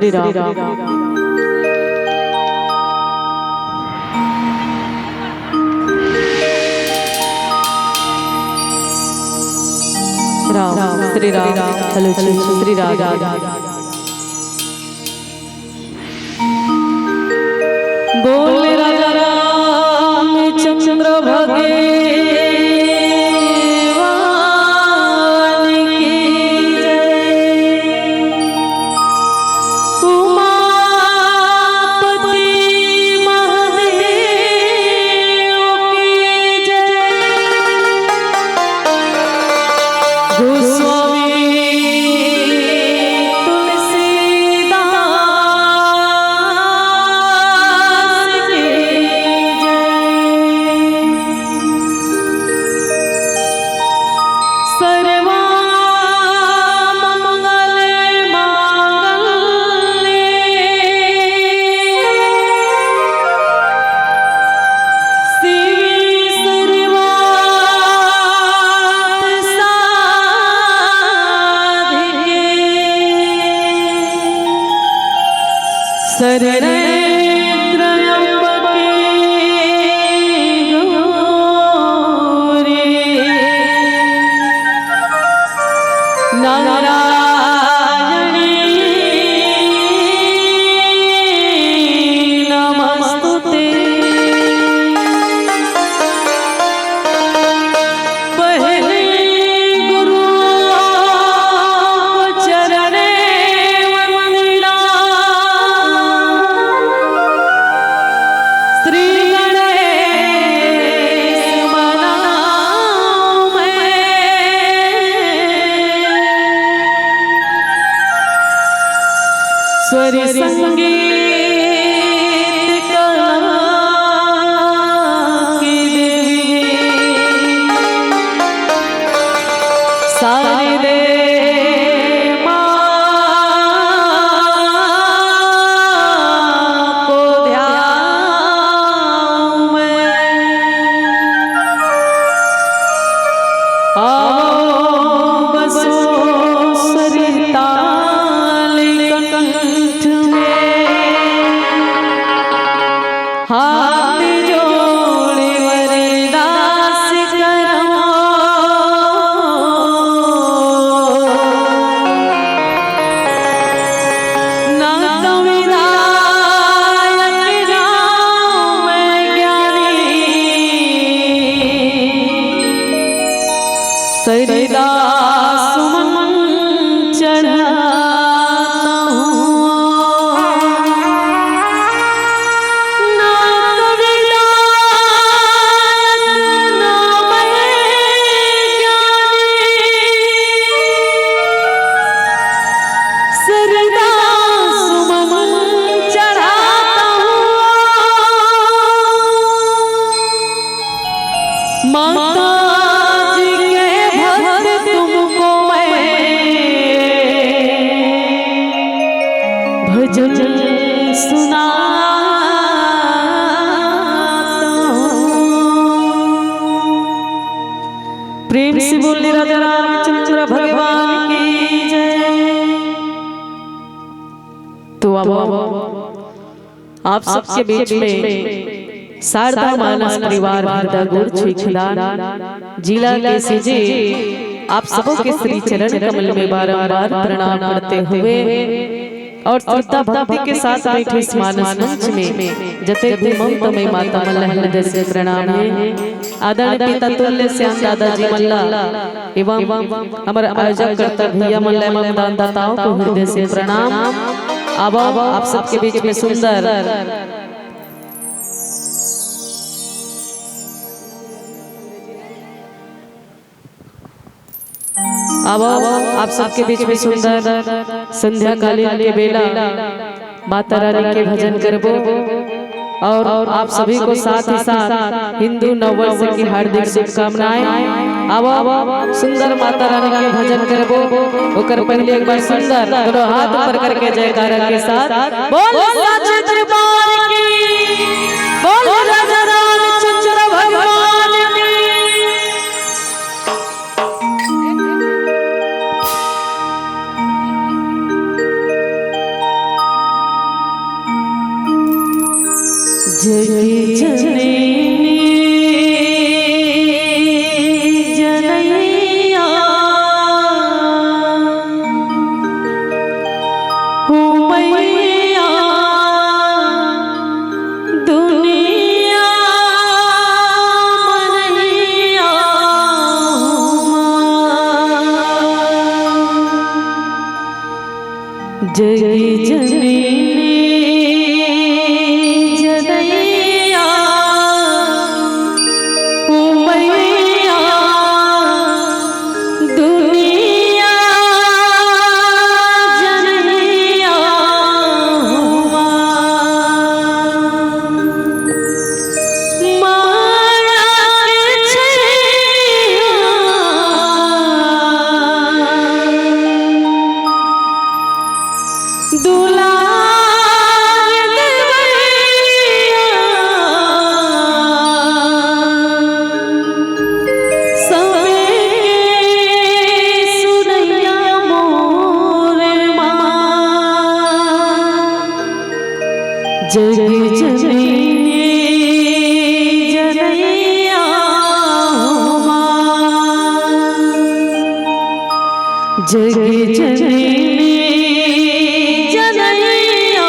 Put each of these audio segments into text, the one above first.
Shri Ram. Ram Shri Ram. Hello Shri Ram. बोल राजा रामचंद्र भगवान की जय। उमापति महादेव की जय। गोस्वामी स्वरी संगीत कला की देवी सारी दे माँ को ध्यान में आओ बसो सरिता हाथ जोड़े वरदास करो ना तो विधायक नाम ज्ञानी सरिदास सुमन चढ़ा माता जी के भक्त तुमको मैं भजन सुनाता हूं। प्रेम से बोले राजा रामचंद्र भगवान की जय। तो अब आप सबके बीच में शारदा मानस परिवार भरदागुड़ छिखदान जिला के सीजे आप सबों के श्री चरण कमल में बारंबार प्रणाम करते हुए और श्रद्धा भक्ति के साथ बैठे इस मानस मंच में जते घूमम तमय माता मल्ला हृदय से प्रणाम है। आदरणीय पिता तुल्य श्याम दादाजी मल्ला एवं हमारे आयोजक करता भैया मल्ला एवं दानदाताओं को हृदय से प्रणाम। अब आप सबके बीच में सुंदर अब आप सबके बीच में सुंदर संध्या कालीन के बेला माता रानी के भजन करबो और आप सभी को साथ ही साथ हिंदू नववर्ष की हार्दिक शुभकामनाएं। अब सुंदर माता रानी के भजन करबो ओकर पहले एक बार सुंदर दोनों हाथ ऊपर करके जयकारा के साथ बोल सच्चे दरबार की बोल राजा रामचंद्र भगवान की। जगी जननी जनैया हो मैया दुनिया मनैया जगी जननी जगी जननी जनैया जगी जननी जनैया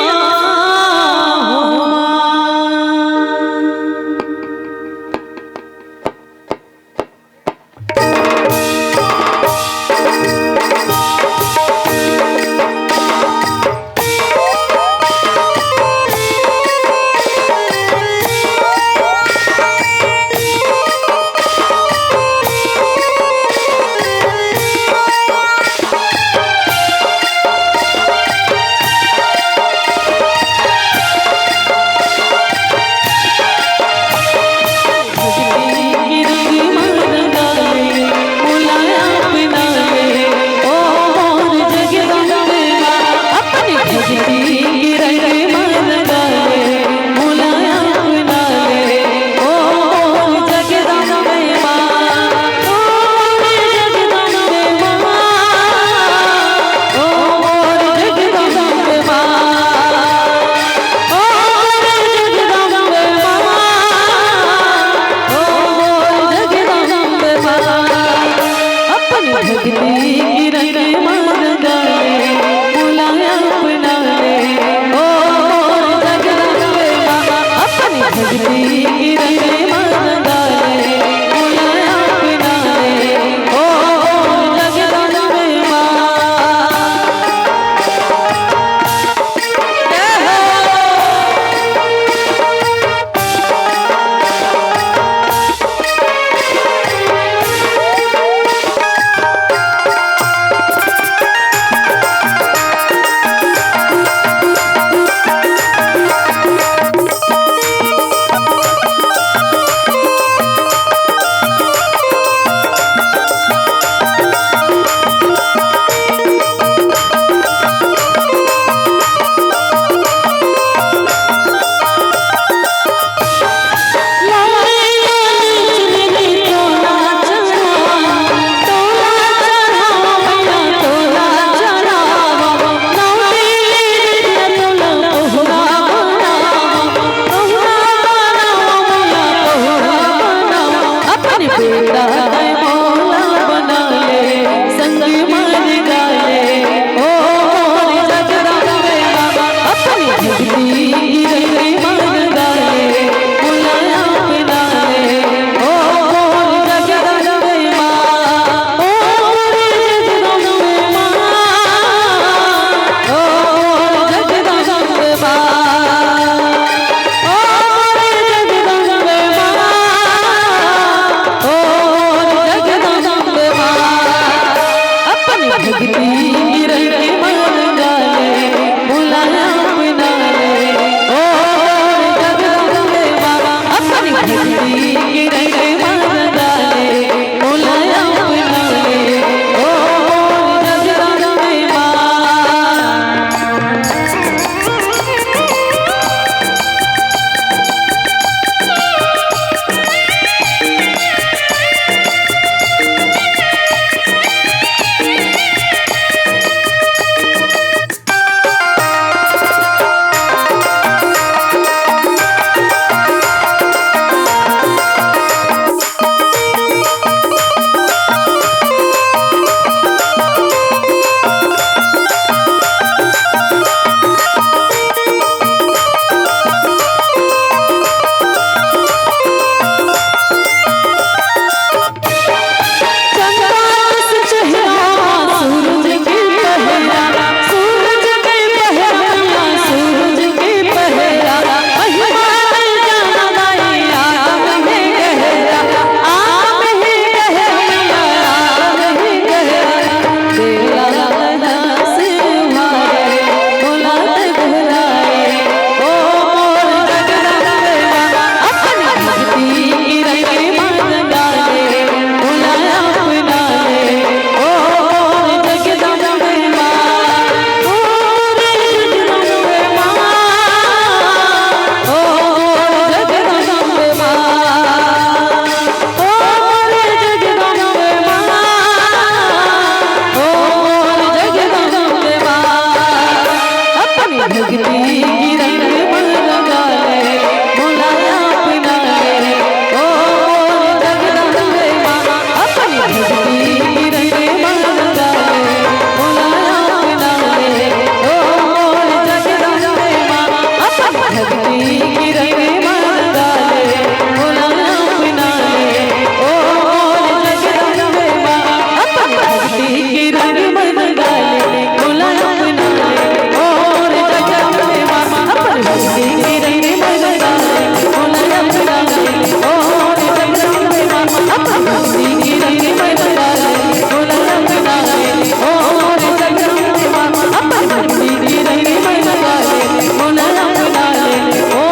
की रंग मन लगा ले बुलाया अपना ले ओ मोर जगदम्बे माँ अपनी भक्ति की रंग मन लगा ले बुलाया अपना ले ओ मोर जगदम्बे माँ अपनी भक्ति की रंग मन लगा ले बुलाया अपना ले ओ मोर जगदम्बे माँ अपनी भक्ति की रंग मन लगा ले बुलाया अपना ले ओ मोर जगदम्बे माँ अपनी भक्ति की रंग मन लगा ले बुलाया अपना ले ओ मोर जगदम्बे माँ अपनी भक्ति की रंग मन लगा ले बुलाया अपना ले ओ मोर जगदम्बे माँ अपनी भक्ति की रंग मन लगा ले बुलाया अपना ले ओ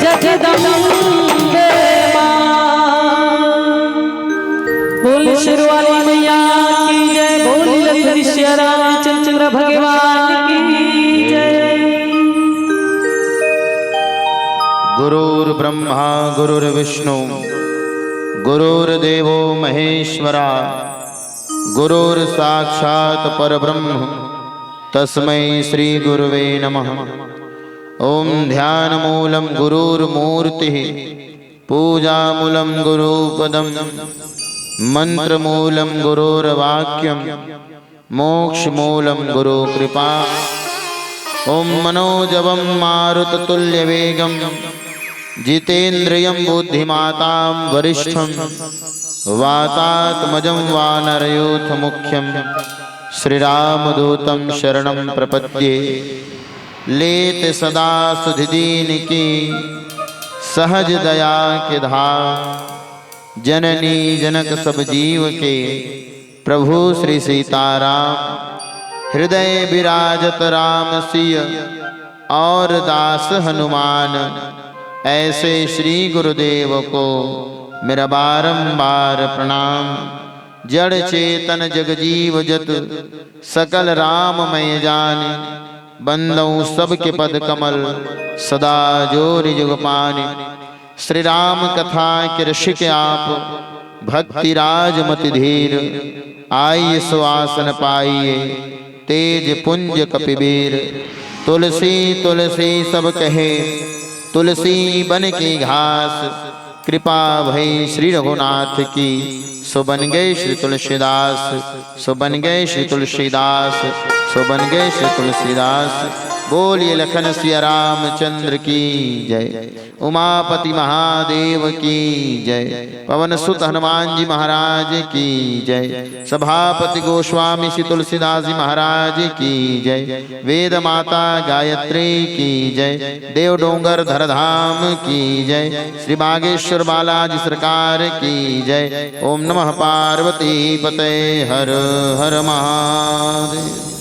जगदम्बे बोल शेरवाली मैया की जय बोल लखन श्री रामचंद्र भगवान की जय। गुरुर्ब्रह्मा गुरुर्विष्णु गुरुर्देवो महेश्वरा गुरुर्साक्षात् परब्रह्म तस्मै श्री गुरुवे नमः। ओम ध्यानमूलं गुरुर्मूर्तिः पूजामूलं गुरुपदं मंत्रमूलं गुरुर्वाक्यं मोक्षमूलं गुरुकृपा। ओम मनोजवं मारुततुल्यवेगं जितेन्द्रियं बुद्धिमातां वरिष्ठं वातात्मजं वानरयूथमुख्यं श्रीरामदूतं शरणं प्रपद्ये। लेत सदा सुधीदीन की सहज दया के धाम जननी जनक सब जीव के प्रभु श्री सीताराम। हृदय विराजत राम सिय और दास हनुमान ऐसे श्री गुरुदेव को मेरा बारंबार प्रणाम। जड़ चेतन जगजीव जत सकल राममय जान बंदौ सबके पद कमल सदा जोरि जुगपानि। श्री राम कथा के ऋषिक आप भक्ति राज मति धीर आइए सुआसन पाइए तेज पुंज कपिबीर। तुलसी तुलसी सब कहे तुलसी बन की घास कृपा भई श्री रघुनाथ की सो बन गए श्री तुलसीदास सो बन गए श्री तुलसीदास सो बन गए श्री तुलसीदास। बोलिए लखन सिया रामचंद्र की जय। उमापति महादेव की जय। पवन सुत हनुमान जी महाराज की जय। सभापति गोस्वामी श्री तुलसीदास जी महाराज की जय। वेद माता गायत्री की जय। देव डोंगर धरधाम की जय। श्री बागेश्वर बालाजी सरकार की जय। ओम नमः पार्वती पते हर हर महादेव।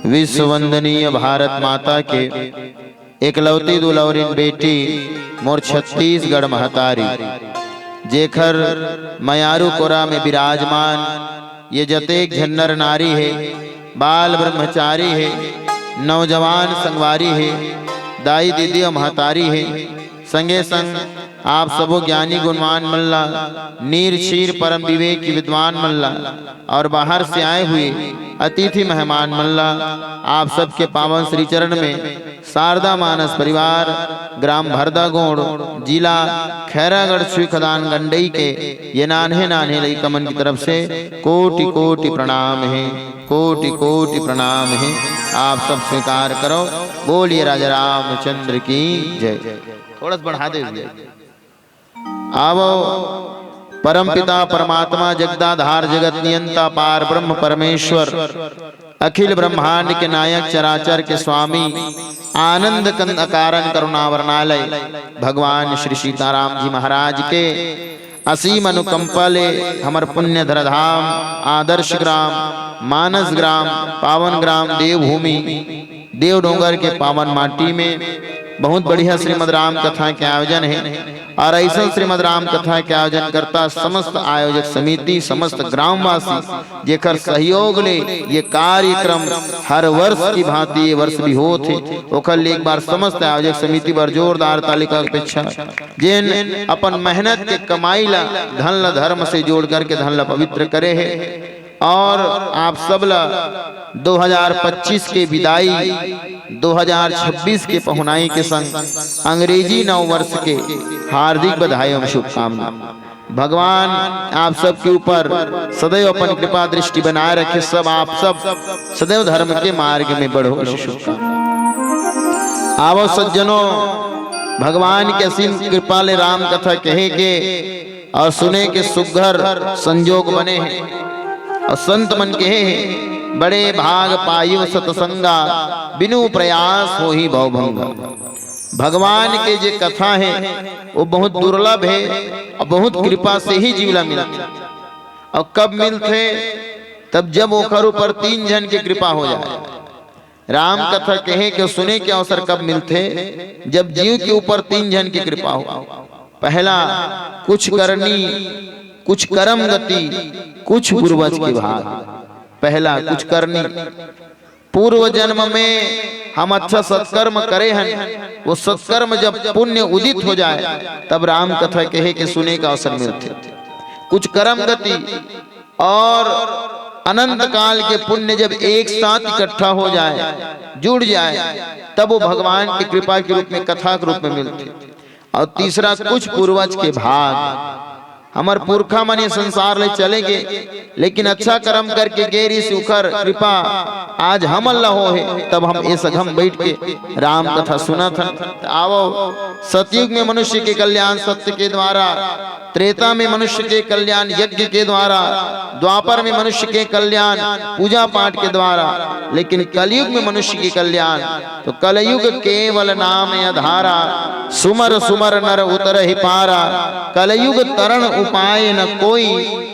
विश्व वंदनीय भारत माता के एकलौती दुलौरिन बेटी मोर छत्तीसगढ़ महतारी जेखर मयारू कोरा में विराजमान ये जतेक झन्नर नारी है, बाल ब्रह्मचारी है, नौजवान संगवारी है, दाई दीदी और महतारी है, संगे संग आप सबो ज्ञानी गुणवान मल्ला नीर क्षीर परम विवेक की विद्वान मल्ला और बाहर से आए हुए अतिथि मेहमान मल्ला आप सबके पावन श्री चरण में शारदा मानस परिवार ग्राम भरदागोड़ जिला खैरागढ़ श्री खदान गंडई के ये नान्हे नान्हे लई कमन की तरफ से कोटि कोटि प्रणाम है, कोटि कोटि प्रणाम है। आप सब स्वीकार करो। बोलिए राजा रामचंद्र की जय। थोड़ा सा बढ़ा दे आवो। परम पिता परमात्मा जगदाधार जगत नियंता पार ब्रह्म परमेश्वर अखिल ब्रह्मांड के नायक चराचर के स्वामी आनंद कंद अकारण करुणावरणालय भगवान श्री सीताराम जी महाराज के असीम अनुकंपा ले हमर पुण्य धरधाम आदर्श ग्राम मानस ग्राम पावन ग्राम देवभूमि देव डोंगर के पावन माटी में बहुत बढ़िया श्रीमद राम कथा के आयोजन है। और ऐसा श्रीमद राम कथा के आयोजन करता समस्त आयोजक समिति समस्त ग्रामवासी जेकर सहयोग ले ये कार्यक्रम हर वर्ष की भांति ये वर्ष भी होते ओकर एक बार समस्त आयोजक समिति पर जोरदार तालिका अपेक्षा जिन अपन मेहनत के कमाई ला धन ला धर्म से जोड़ करके धन ला पवित्र करे है और आप सब 2025 के विदाई 2026 के पहुनाई के संग अंग्रेजी नव वर्ष के हार्दिक बधाई एवं शुभकामना। भगवान आप सब के ऊपर सदैव अपन कृपा दृष्टि बनाए रखे। सब आप सब सदैव धर्म के मार्ग में बढ़ो। आवो सज्जनों, भगवान के असीम कृपा ले राम कथा कहे के और सुने के सुघर संजोग बने हैं। और संत मन कहे हैं बड़े भाग पायो सतसंगा, बिनु प्रयास हो ही भवभंगा। भगवान के जे कथा है वो बहुत दुर्लभ है और बहुत कृपा से ही जीवला मिलते। और कब मिलते? तब जब ओखर ऊपर 3 जन की कृपा हो जाए। राम कथा कहे के सुने के अवसर कब मिलते? जब जीव के ऊपर 3 जन की कृपा हो। पहला कुछ करनी, कुछ कर्म गति, कुछ पूर्वज के भाग। पहला कुछ करनी, पूर्व जन्म में हम अच्छा सत्कर्म करे हैं, वो सत्कर्म जब पुण्य उदित हो जाए तब राम कथा कहे के सुने का अवसर मिलते। कुछ कर्म गति और अनंत काल के पुण्य जब एक साथ इकट्ठा हो जाए, जुड़ जाए, तब वो भगवान की कृपा के रूप में कथा के रूप में मिलते। और तीसरा कुछ पूर्वज के भाग। हमार पुरखा मन संसार ले चलेंगे, लेकिन अच्छा कर्म करके गेरी सुखर कृपा आज हम अल्लाह हो है, तब हम ये सघम बैठ के राम कथा सुना था। आवो सतयुग में मनुष्य के कल्याण सत्य के द्वारा, त्रेता में मनुष्य के कल्याण यज्ञ के द्वारा, द्वापर में मनुष्य के कल्याण पूजा पाठ के द्वारा, लेकिन कलयुग में मनुष्य के कल्याण तो कलयुग केवल नाम आधारा, सुमर सुमर नर उतर ही पारा। कलयुग तरण उपाय न कोई,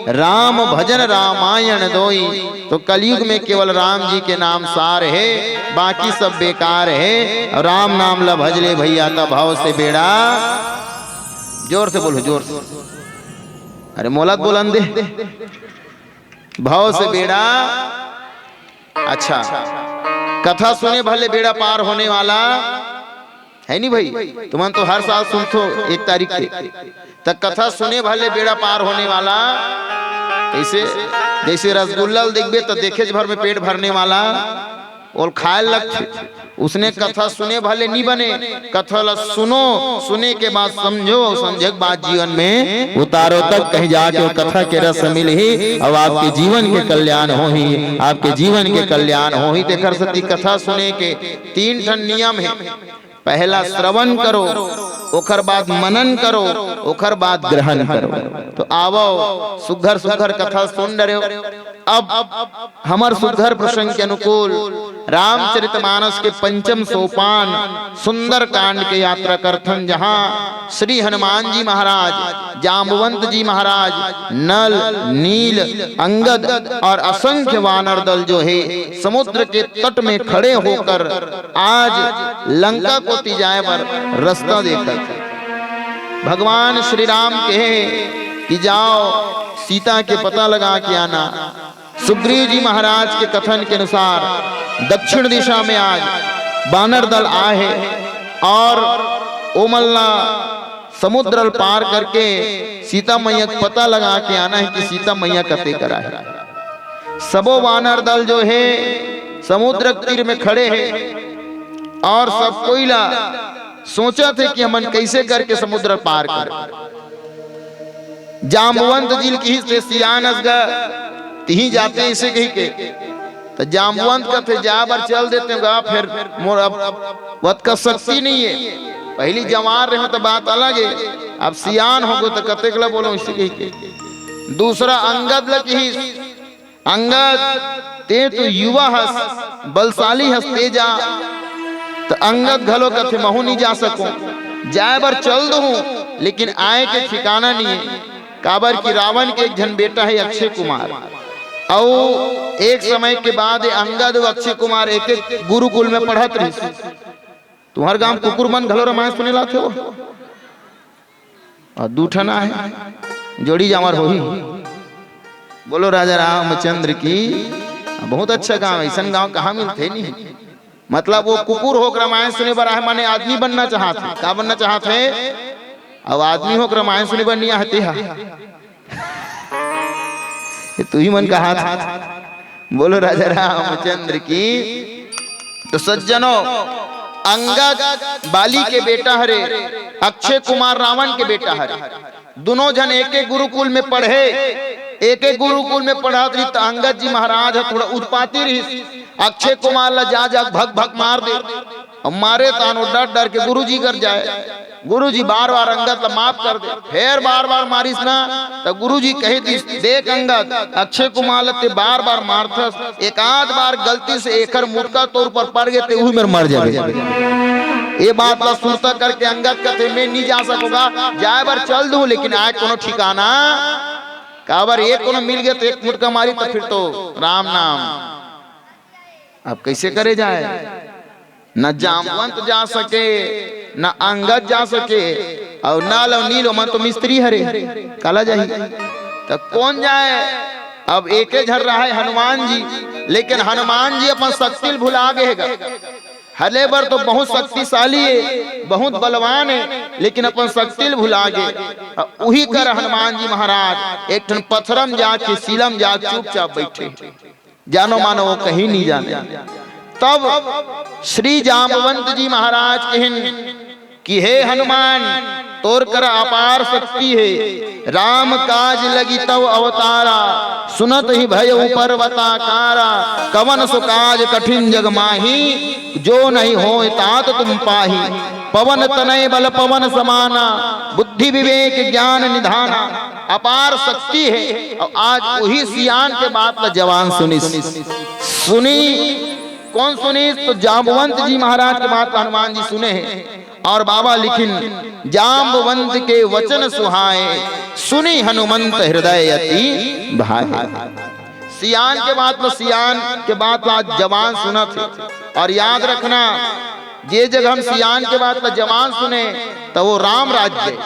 राम भजन रामायण दोई। तो कलयुग में केवल राम जी के नाम सार है, बाकी सब बेकार है। राम नाम ला भजले भैया तब भाव से बेड़ा। जोर से बोलो, जोर से। अरे मोलत बुलंद दे। भाव से बेड़ा। अच्छा, कथा सुने भले बेड़ा पार होने वाला है नहीं भाई। तुम तो हर साल सुनते हो 1 तारीख के, तक कथा सुने भले बेड़ा पार होने वाला। ऐसे जैसे रसगुल्ला देखबे तो देखे भर में पेट भरने वाला और खाए लगते। उसने कथा सुने भले नहीं बने, कथा ला सुनो, सुने के बाद समझो, समझे के बाद जीवन में उतारो, तब कहीं जाके वो कथा के रस मिल ही अब आपके जीवन के कल्याण हो ही, आपके जीवन के कल्याण हो ही। देखकर सती कथा सुने के 3 ठन नियम है। पहला श्रवण करो, ओखर बाद मनन करो, ओखर बाद ग्रहण करो। तो आवो सुघर सुघर कथा सुन रहे हो। अब हमार सुघर प्रसंग के अनुकूल रामचरितमानस के 5म सोपान सुंदर कांड के यात्रा करथन, जहाँ श्री हनुमान जी महाराज, जाम्बवंत जी महाराज, नल, नील, अंगद और असंख्य वानर दल जो है समुद्र के तट में खड़े होकर आज लंका को तिजाए पर रास्ता देखकर भगवान श्री राम कहे कि जाओ सीता के पता लगा के आना। सुग्रीव जी महाराज के कथन के अनुसार दक्षिण दिशा में आज वानर दल आए और ओमल्ला समुद्र पार करके सीता मैया का पता लगा के आना है कि सीता मैया कते करा है। सबो वानर दल जो है समुद्र तीर में खड़े हैं और सब कोई ला सोचा थे कि हमन कैसे करके समुद्र पार कर। जाम्बवंत जी की से सियान असगा तिही जाते इसे कही के तो जाम्बवंत का थे जा बार चल देते हैं, फिर मोर अब वत का शक्ति नहीं है। पहली जवान रहे तो बात अलग है, अब सियान हो गए तो कते कला बोलो इसे कही के। दूसरा अंगद लग ही, अंगद ते तो युवा हस, बलशाली हस, तेजा। तो अंगद घलो कथे महू नहीं जा सकूं, जाए बार चल दू लेकिन आए के ठिकाना नहीं है। काबर की रावण के एक जन बेटा है अक्षय कुमार, और एक समय के बाद अंगद और अक्षय कुमार एक एक गुरुकुल में पढ़त रही। तुम्हार गांव कुकुर मन घलो रामायण सुने लाते हो और 2 ठना है जोड़ी जामर हो ही। बोलो राजा रामचंद्र की। बहुत अच्छा गांव, ऐसा गांव कहाँ मिलते नहीं। मतलब वो कुकुर होकर रामायण सुने पर आए, माने आदमी बनना चाहते। क्या बनना चाहते? अब आदमी होकर रामायण सुने पर नहीं आते। ये तू ही मन कहा था। बोलो राजा रामचंद्र की। तो सज्जनों, अंगद बाली के बेटा हरे, अक्षय कुमार रावण के बेटा हरे। दोनों जन एक एक गुरुकुल में पढ़े, एक एक गुरुकुल में पढ़ा रही। तो अंगद जी महाराज है थोड़ा उत्पाती रही। अक्षय कुमार ला जा भग भग मार दे, मारे तानो डर डर के गुरु जी कर जाए। गुरु जी बार बार अंगद ला माफ कर दे, फिर बार बार मारिस ना। तो गुरु जी कहे दिस, देख अंगद, अक्षय कुमार ला ते बार बार मारथस, एक आध बार गलती से एकर मुटका तौर पर पड़ गए ते वही मेरे मर जाए। ये बात ला सुनता करके अंगद कहते मैं नहीं जा सकूंगा, जाए बार चल दूं, लेकिन आज कोनो ठिकाना काबर एक कोनो मिल गया तो एक मुटका मारी तो फिर तो राम नाम। अब कैसे करे जाए? न जामवंत जा सके, न अंगद जा सके, और नाल और नील मन तो मिस्त्री हरे काला जाही। तो कौन जाए? अब एक झर रहा है हनुमान जी, लेकिन हनुमान जी अपन शक्ति भुला गए। हले बर तो बहुत शक्तिशाली है, बहुत बलवान है, लेकिन अपन शक्ति भुला गए। वही कर हनुमान जी महाराज एक ठन पत्थरम जाके सीलम जा चुपचाप बैठे, जानो मानो वो कहीं नहीं जाने। तब श्री जामवंत जी महाराज कहन कि हे हनुमान, तोर कर अपार शक्ति है, राम काज लगी तव अवतारा, सुनत ही भय पर्वताकारा, कवन सो काज कठिन जग माही, जो नहीं हो तात तुम पाही, पवन तनय बल पवन समाना, बुद्धि विवेक ज्ञान निधाना। अपार शक्ति है। और आज वही सियान के बात ला जवान सुनी। कौन सुनी? तो जाम्बवंत जी महाराज के बात हनुमान जी सुने हैं। और बाबा लिखिन, जाम्बवंत के वचन सुहाए, सुनी हनुमंत हृदय अति भाए। सियान के बात में, सियान के बात आज जवान सुना थे। और याद रखना, जे जगह हम सियान के बात में जवान सुने तो वो राम राज्य।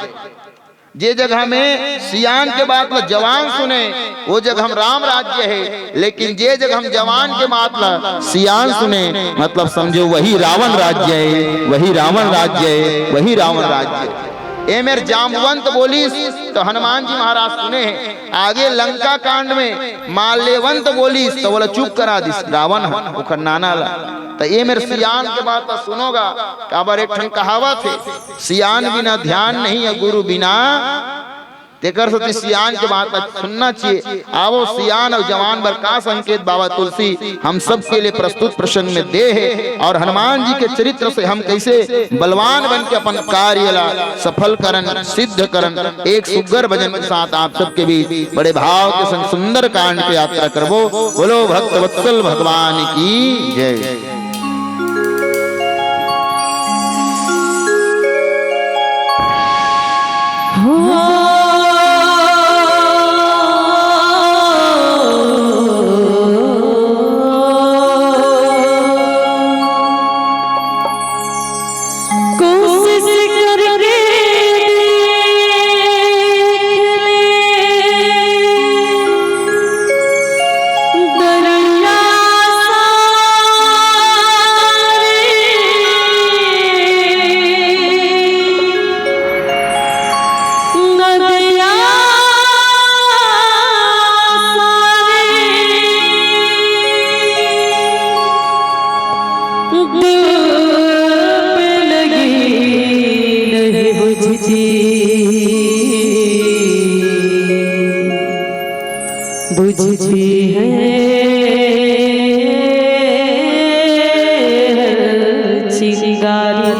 जे जगह में सियान के बात में जवान सुने वो जगह हम राम राज्य है। लेकिन जे जगह हम जवान के बात ला सियान सुने, मतलब समझो वही रावण राज्य है, वही रावण राज्य है, वही रावण राज्य है। ए मेरे जाम्बवंत बोली तो हनुमान जी महाराज सुने हैं। आगे लंका कांड में माल्यवंत बोली तो बोला चुप करा दिस, रावण है नाना ला। तो ये मेरे सियान के बात सुनोगा। काबर एक ठन कहावत है, सियान बिना ध्यान नहीं है, गुरु बिना तेकर सती सियान के बात सुनना चाहिए। आवो सियान और जवान बर का संकेत बाबा तुलसी हम सब के लिए प्रस्तुत प्रसंग में दे है। और हनुमान जी के चरित्र से हम कैसे बलवान बन के अपन कार्य ला सफल करन, सिद्ध करन। एक सुगर भजन के साथ आप सबके बीच बड़े भाव के संग सुंदर कांड की यात्रा करबो। बोलो भक्त वत्सल भगवान की जय। बुझती है चिंगारी।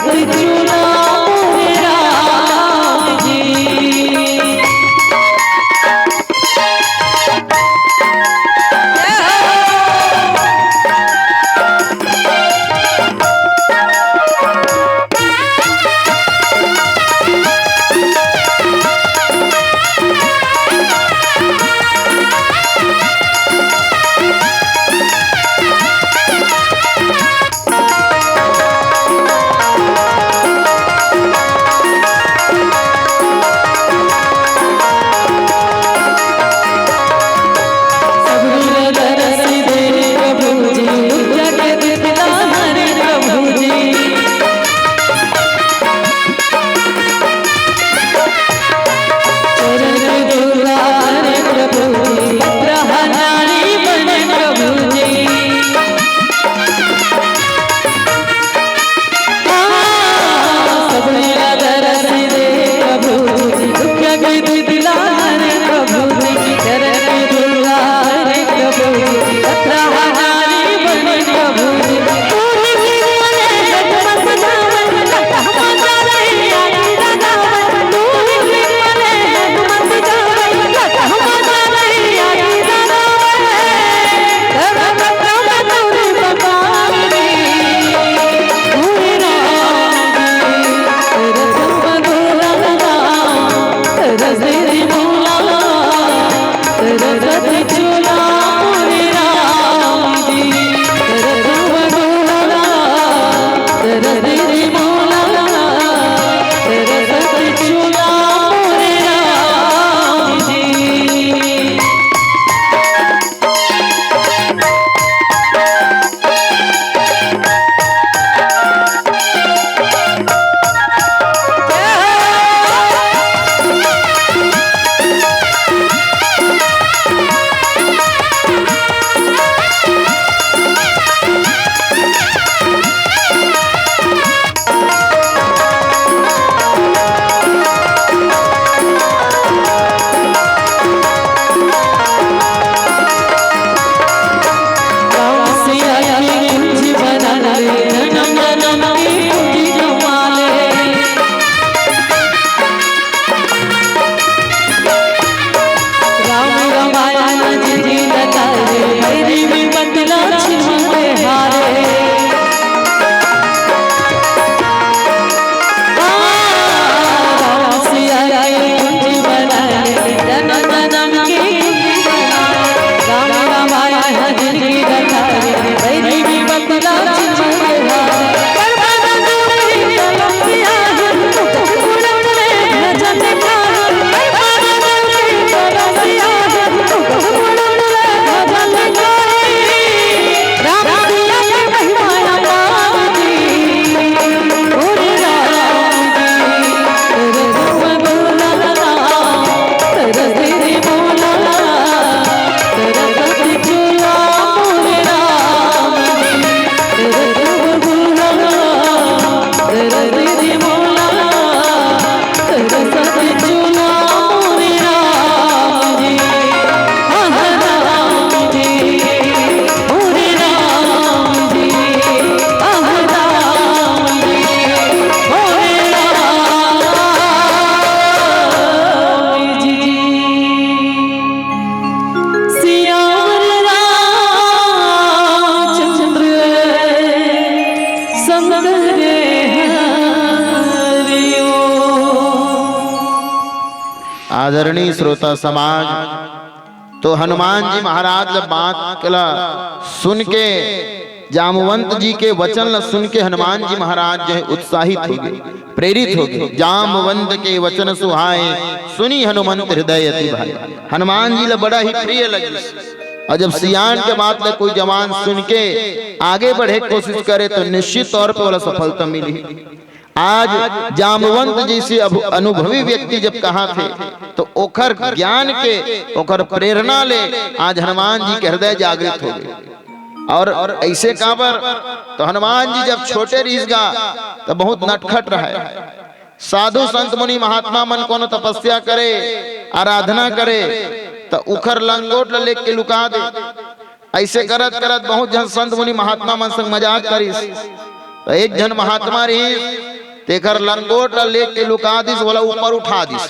दशरथ चूड़ा मोरे राम जी। आदरणीय श्रोता समाज, तो हनुमान जी महाराज जब बात कला सुन के, जामवंत जी के वचन ला सुन के हनुमान जी महाराज जो है उत्साहित हो गए, प्रेरित हो गए। जामवंत के वचन सुहाए सुनी हनुमंत हृदय अति भाई। हनुमान जी ला बड़ा ही प्रिय लगी। और जब सियान के बात में कोई जवान सुन के आगे बढ़े कोशिश करे तो निश्चित तौर पर वाला सफलता मिली। आज जामवंत जैसे अनुभवी व्यक्ति जब कहा थे तो ओखर ज्ञान के ओखर प्रेरणा ले आज हनुमान जी के हृदय जागृत हो गए। और ऐसे काबर तो हनुमान जी जब छोटे रीसगा तो बहुत नटखट रहे। साधु संत मुनि महात्मा मन कोनो तपस्या करे, आराधना करे तो उखर लंगोट लेके के लुका दे। ऐसे करत करत बहुत जन संत मुनि महात्मा मन संग मजाक करिस। तो एक जन महात्मा रही तेकर लंगोट लेके लुका दिस वाला ऊपर उठा दिस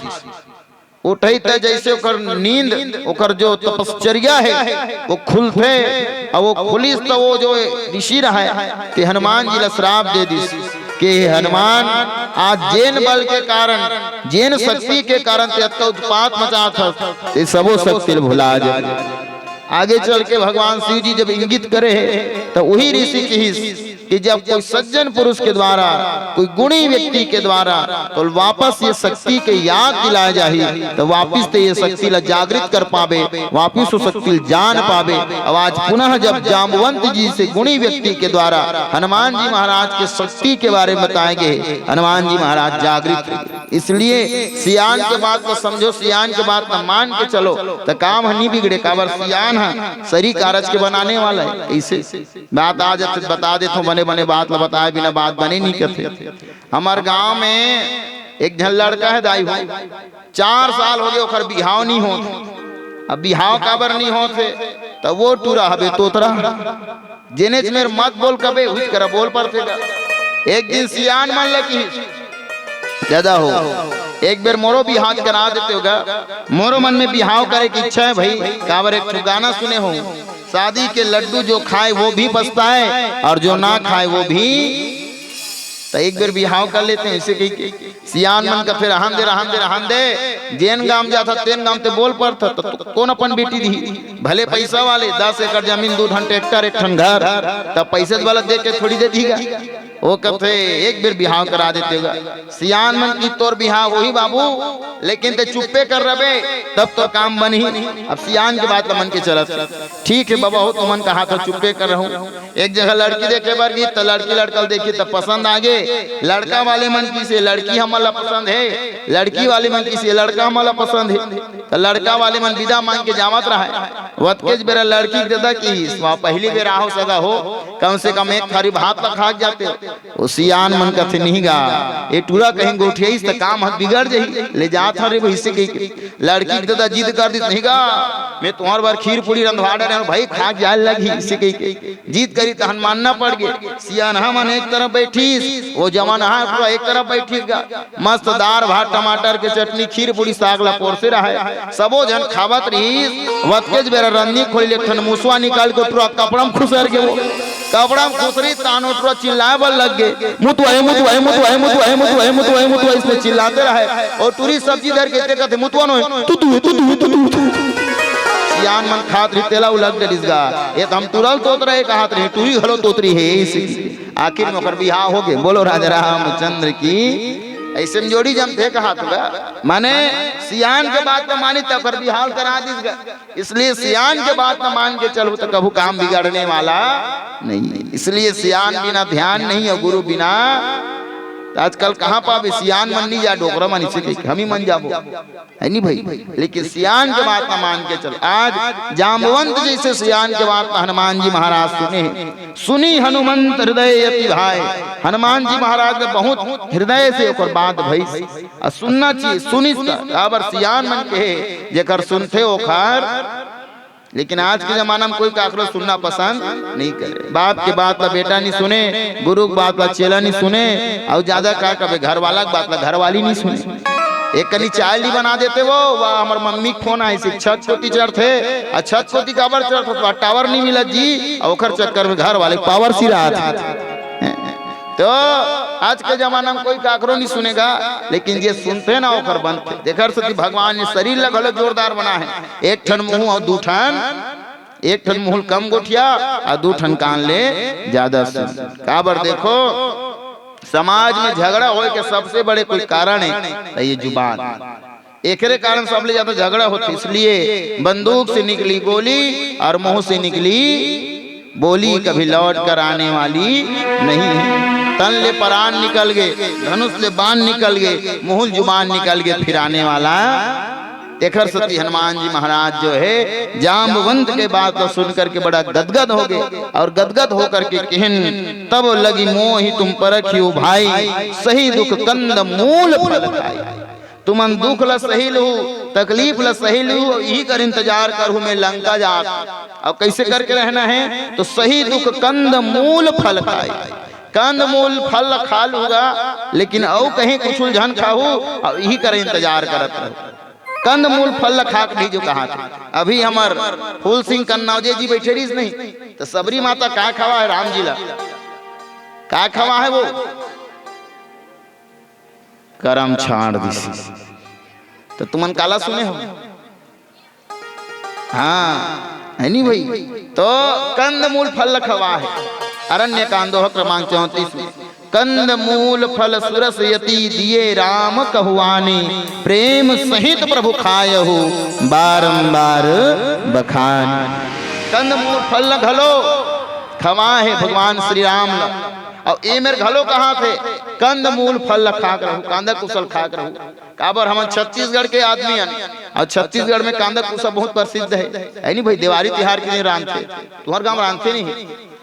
उठई ते जैसे ओकर नींद ओकर जो तपश्चर्या है वो खुलते और वो खुलिस तो वो जो ऋषि रहा कि हनुमान जी ला श्राप दे दिस कि हनुमान आज जैन बल के कारण जैन शक्ति के कारण ते उत्पात मचा था ते सबो शक्ति भुला जाए। आगे चल के भगवान शिव जी जब इंगित करे तो वही ऋषि की कि जब कोई सज्जन पुरुष के द्वारा कोई गुणी व्यक्ति के द्वारा तो वापस ये शक्ति के याद दिलाया जाए तो वापस तो ये शक्ति ला जागृत कर पावे वापस वो शक्ति जान पावे। अब आज पुनः जब जामवंत जी से गुणी व्यक्ति के द्वारा हनुमान जी महाराज के शक्ति के बारे में बताएंगे हनुमान जी महाराज जागृत। इसलिए सियान के बात को समझो सियान के बात को मान के चलो तो काम नहीं बिगड़े काबर सियान है शरीर कारज के बनाने वाला है। ऐसे बात आज बता देता हूँ बने बने बात ला बताए बिना बात बने नहीं करते। हमारे गांव में एक झन लड़का है दाई भाई 4 साल हो गए ओकर बिहाव नहीं होते। अब बिहाव काबर नहीं होते तो वो टूरा हबे तोतरा जेने मेरे मत बोल कबे हुई करा बोल पर थे। एक दिन सियान मान लगी ज्यादा हो एक बार मोरो बिहाव करा देते होगा। मोरो मन में बिहाव करे की इच्छा है भाई काबर एक गाना सुने हो शादी के लड्डू जो खाए वो भी पछताए और जो ना खाए वो भी। तो एक बार बिहाव कर लेते हैं इसे कही सियान मन का फिर रहन दे जेन गांव जाता तेन गांव ते बोल पड़ता तो कौन अपन बेटी दी भले पैसा वाले 10 एकड़ जमीन 2 ठन ट्रैक्टर 1 ठन घर तब पैसे वाला दे के थोड़ी दे दीगा वो कहते एक बार बिहाव करा देते होगा। सियान मन की तोर बिहाव वही बाबू लेकिन ते चुप्पे कर रहे तब तो काम बन ही। अब सियान के बात मन के चलत ठीक है बाबा हो तो मन का हाथ चुप्पे कर रहा हूँ। एक जगह लड़की देखे बार गई तो लड़की लड़कल देखी तब पसंद आ गए लड़का वाले मन की से लड़की हमारा पसंद है लड़की वाले मन की से लड़का हमारा पसंद है तो लड़का वाले मन विदा मांग के जावत रहा है वत के बेरा लड़की दादा की पहली बेर आओ सगा हो कम से कम एक थारी भात का खा जाते हो। सियान मन कथे नहीं गा ये टूरा कहीं गोठियाई तो काम हाथ बिगड़ जाही ले जात हरे भैसे कही लड़की दादा जिद कर दी नहीं गा मैं तुम्हार बार खीर पूरी रंधवा रहे भाई खा जाए लगी इसे कही जीत करी तो मानना पड़ गए। सियान मन एक तरफ बैठी वो जवान पूरा एक तरफ बैठी मस्त दार भात टमाटर के चटनी खीर पूरी साग ला पोरसे रहा है सबो जन खावत रही वत के बेरा रन्नी खोल ले ठन मुसवा निकाल के पूरा कपड़ा में खुसर के वो कपड़ा में खुसरी तानो पूरा चिल्लाए बल लग गए मुतुआए मुतुआए मुतुआए मुतुआए मुतुआए मुतुआए मुतुआए इसमें चिल्लाते रहे और टूरी सब्जी धर के कहते मुतुआ नो तू सियान मन खात रही तेला उलग दिसगा ये तो हम तुरल तोत रहे कहात रही टूरी हलो तोतरी है आखिर में ओकर बिहाव हो गए। बोलो राजा रामचंद्र की ऐसे में जोड़ी जम थे कहा तो माने सियान के बात तो मानी तब कर बिहाव करा दिसगा। इसलिए सियान के बात न मान के चलो तो कभी काम बिगड़ने वाला नहीं। इसलिए सियान बिना ध्यान नहीं और गुरु बिना आजकल कहाँ पावे सियान मन नहीं जा डोकरा मन इसे हम ही मन जाबो है नहीं भाई। लेकिन सियान के बात न मान के चल आज जामवंत जैसे सियान के बात हनुमान जी महाराज सुनी हनुमंत हृदय अति भाई। हनुमान जी महाराज ने बहुत हृदय से ओकर बात भाई सुनना चाहिए सुनी काबर सियान मन के जेकर सुनते ओखर। लेकिन आज के जमाना में कोई काकरो सुनना पसंद नहीं करे। बाप के बात ला बेटा नहीं सुने गुरु की बात ला चेला नहीं सुने और ज्यादा क्या कहे घर वाला की बात ला घर वाली नहीं सुने। एक कनी चाय नहीं बना देते वो वाह हमार मम्मी के फोन आई छत कोती चढ़ते छत कोती काबर चढ़ते टावर नहीं मिला जी और चक्कर में घर वाले पावर सी रहा था। तो आज के जमाना में कोई काकरो नहीं सुनेगा लेकिन जे सुनते ना ओकर बनते। देखर सती भगवान ने शरीर लगल जोरदार बना है 1 ठन मुंह और 2 ठन 1 ठन मुंह कम गोठिया और 2 ठन कान ले ज्यादा सुन। काबर देखो समाज में झगड़ा होए के सबसे बड़े कोई कारण है ये जुबान। एकरे कारण सबले ज्यादा झगड़ा होता। इसलिए बंदूक से निकली गोली और मुंह से निकली बोली कभी लौट कर आने वाली नहीं है। तन ले प्राण निकल गए धनुष ले बाण निकल गए मुंह जुबान निकल गए फिर आने वाला। देखर सती हनुमान जी महाराज जो है जामवंत के बात को सुन करके बड़ा गदगद हो गए और गदगद होकर के कहन तब लगी मोहि तुम परखियो भाई सही दुख कंद मूल फल खाई। तुमन दुख ल सही लू तकलीफ ल सही लू यही कर इंतजार करूं मैं लंका जात। अब कैसे करके रहना है तो सही दुख कंद मूल फल खाई। कंद मूल फल खा लूंगा, लेकिन औ कहीं कुछ उलझन खाऊ और यही करे इंतजार करत रहो। कंद मूल फल खा के जो कहा थे। अभी हमार फूल सिंह कन्नौजे जी बैठे रही नहीं, तो सबरी माता का खवा है राम जी ला, का खवा है वो करम छाड़ दिस। तो तुमन काला सुने हो? हाँ है नहीं भाई। तो कंद मूल फल खवा है। अरण्य कांदोह क्रमांक 34 में कंद मूल फल सुरस यति दिए राम कहुआनी, प्रेम सहित प्रभु खायहु बारंबार बखान। कंद मूल फल घलो खवा है भगवान श्री राम ला। और ए मेरे घलो कहा थे कंद मूल फल खाक रहू, कांदा कुशल खाक रहू। काबर हम छत्तीसगढ़ के आदमी हैं और छत्तीसगढ़ में कांदा कुशल बहुत प्रसिद्ध है नहीं भाई। दिवाली तिहार के लिए रांधते, तुम्हारे गांव रांधते नहीं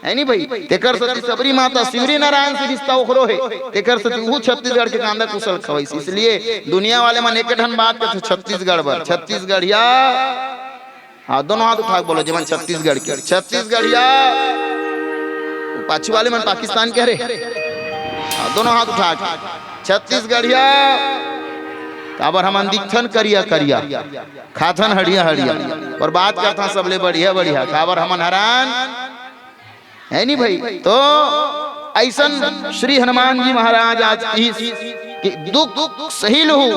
है नहीं भाई। तेकर सती सबरी माता शिवरी नारायण से रिश्ता ओखरो है, तेकर सती वो छत्तीसगढ़ के कांदा कुशल खवाई। इसलिए दुनिया वाले मन एक ढन बात करते छत्तीसगढ़ पर, छत्तीसगढ़िया। हाँ दोनों हाथ उठा बोलो जमन छत्तीसगढ़ के, छत्तीसगढ़िया। पाछू वाले मन पाकिस्तान कह रहे, दोनों हाथ उठा छत्तीसगढ़िया। काबर हम दिखन करिया करिया, खाथन हड़िया हड़िया, और बात करता सबले बढ़िया बढ़िया। काबर हमन हैरान है नहीं भाई। तो ऐसन श्री हनुमान जी महाराज आज कि दुख सही लहू,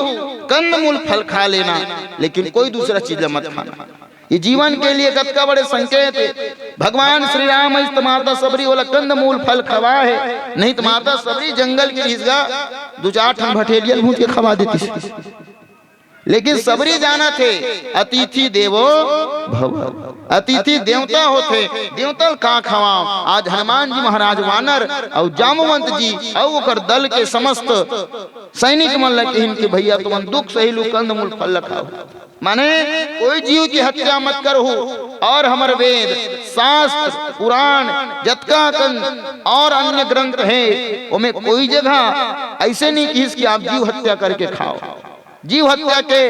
कंद मूल फल खा लेना, लेकिन कोई दूसरा चीज मत खाना। ये जीवन के लिए कतका बड़े संकेत है। भगवान श्री राम इस माता सबरी वाला कंद मूल फल खवा है, नहीं तो माता सबरी जंगल के हिस्सा 2-4 ठन भटेलियन भूज के खवा देती। लेकिन सबरी जाना थे अतिथि देवो भव, अतिथि देवता होते, देवता का खवाओ। आज हनुमान जी महाराज वानर और जामवंत जी और दल के समस्त सैनिक मन लगे इनके भैया तुम दुख सही लू, कंद मूल फल खाओ। माने कोई जीव की हत्या मत करो। और हमारे वेद शास्त्र पुराण जतका कंद और अन्य ग्रंथ है उनमें कोई जगह ऐसे नहीं कि इसकी आप जीव हत्या करके खाओ। जीव हत्या के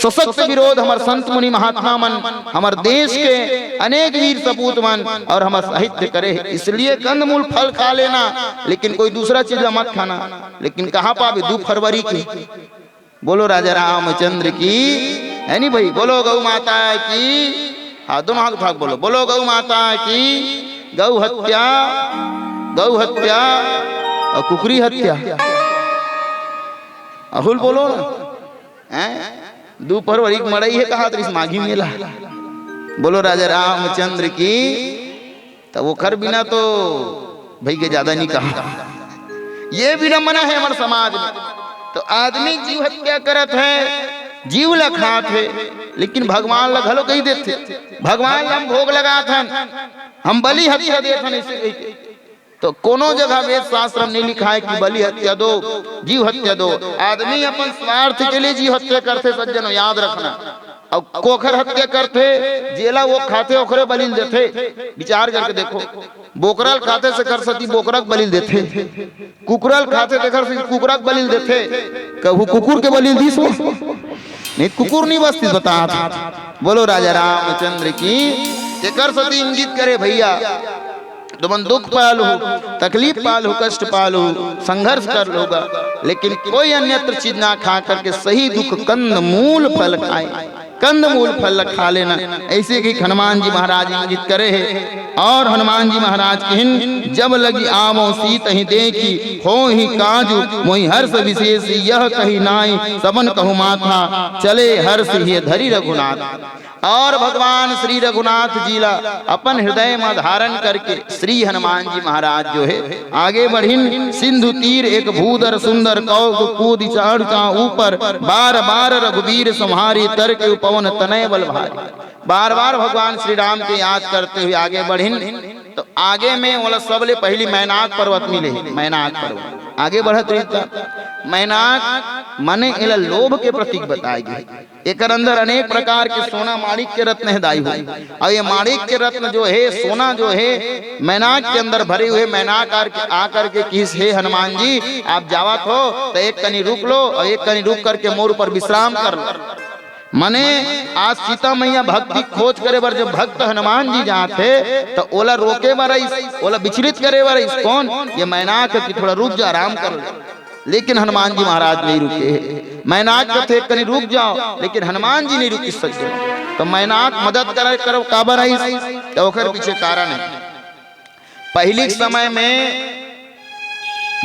सशक्त विरोध हमारे संत मुनि महात्मा मन, हमारे देश के अनेक वीर सपूत मन और हमारे साहित्य करे। इसलिए कंदमूल फल खा लेना, लेकिन कोई दूसरा चीज मत खाना। लेकिन कहाँ पावे 2 फरवरी की बोलो राजा रामचंद्र की है नहीं भाई। बोलो गौ माता की, हाँ दोनों हाथ उठा बोलो, बोलो गौ माता की। गौ हत्या और कुकरी हत्या अहुल बोलो ना। 2 फरवरी की मड़ई है कहा तो इस माघी मेला। बोलो राजा रामचंद्र की। तो वो कर बिना तो भाई के ज्यादा नहीं कहा। ये भी न मना है हमारे समाज में। तो आदमी जीव हत्या करत है, जीव लखात है, लेकिन भगवान लखलो कही देते। भगवान हम भोग लगात हन, हम बलि हत्या देत हन ऐसे कही। तो कोनो जगह वेद शास्त्र में नहीं लिखा है कि बलि हत्या दो, जीव हत्या दो। आदमी अपन स्वार्थ के लिए जीव हत्या करते, सज्जनों याद रखना। और कोखर हत्या करते, जेला वो खाते ओखरे बलिल देते। विचार करके देखो, बोकरल खाते से कर सती बोकरक बलिल देते, कुकुरल खाते से कर सती कुकुरक बलिल देते। कबू कुकुर के बलिल दी सो नहीं, कुकुर नहीं बसती बता। बोलो राजा रामचंद्र की। कर सती इंगित करे भैया तुम दुख पालो, तकलीफ पालो, कष्ट पालो, संघर्ष कर लोगा, लेकिन कोई अन्यत्र चीज ना खा करके सही दुख कंद मूल फल खाए। कंद मूल फल खा लेना। ऐसे कि हनुमान जी महाराज इंगित करे है। और हनुमान जी महाराज कहन जब लगी आवो सीत ही देखी, हो ही काजू मोहि हर्ष विशेष यह कही नाई, सबन कहु माथा चले हर्ष ही धरी रघुनाथ। और भगवान श्री रघुनाथ जी ला अपन हृदय में धारण करके श्री हनुमान जी महाराज जो है आगे बढ़िन। सिंधु तीर एक भूदर सुंदर कौ कूद चढ़ ऊपर, बार बार रघुवीर संहारी तर के पवन तनय बल भारी। बार बार भगवान श्री राम के याद करते हुए आगे बढ़िन। तो आगे में बोला सबले पहली मैनाक पर्वत मिले। मैनाक पर्वत आगे बढ़त रही। मैनाक माने एला लोभ के प्रतीक बताए गए। एक अंदर अनेक प्रकार के सोना माणिक के रत्न है दाई हुई। और ये माणिक के रत्न जो है, सोना जो है मैनाक के अंदर भरे हुए। मैनाक आकर के किस है हनुमान जी आप जावत हो तो एक कनी रुक लो और एक कनी रुक करके मोर पर विश्राम कर लो। माने आज सीता मैया भक्ति खोज करे बर जब भक्त हनुमान जी जाते तो ओला रोके बर ओला विचलित करे बर कौन ये मैनाक कि थोड़ा रुक जा आराम कर ले। लेकिन हनुमान जी महाराज नहीं रुके। मैनाक थे कहीं रुक जाओ, लेकिन हनुमान जी नहीं रुक सकते। तो मैनाक मदद करो काबर आई तो ओकर पीछे कारण है। पहले समय में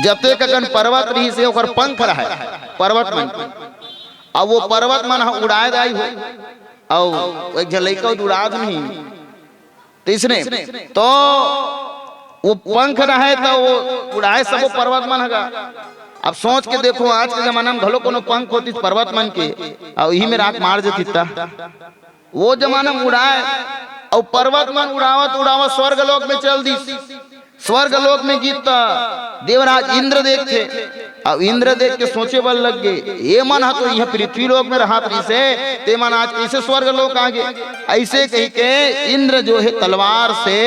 जब तक अगन पर्वत रही से ओकर पंख रहा पर्वत मन, अब वो पर्वत मन उड़ाए दाई हो और एक लड़का उड़ा नहीं तीसरे तो वो पंख रहे तो वो उड़ाए सब पर्वत मन हगा। अब सोच के देखो आज के जमाना में घलो कोनो पंख होती पर्वत मन के और यही में रात मार जती वो जमाना में उड़ाए और पर्वत मन उड़ावत उड़ावत स्वर्ग लोक में चल दी। स्वर्ग लोक में गीत देवराज इंद्र देख थे अब इंद्र देख के सोचे बल लग गए ये मन हा तो यह पृथ्वी लोक में रहा से ते मन आज कैसे स्वर्ग लोक आगे। ऐसे कही के इंद्र जो है तलवार से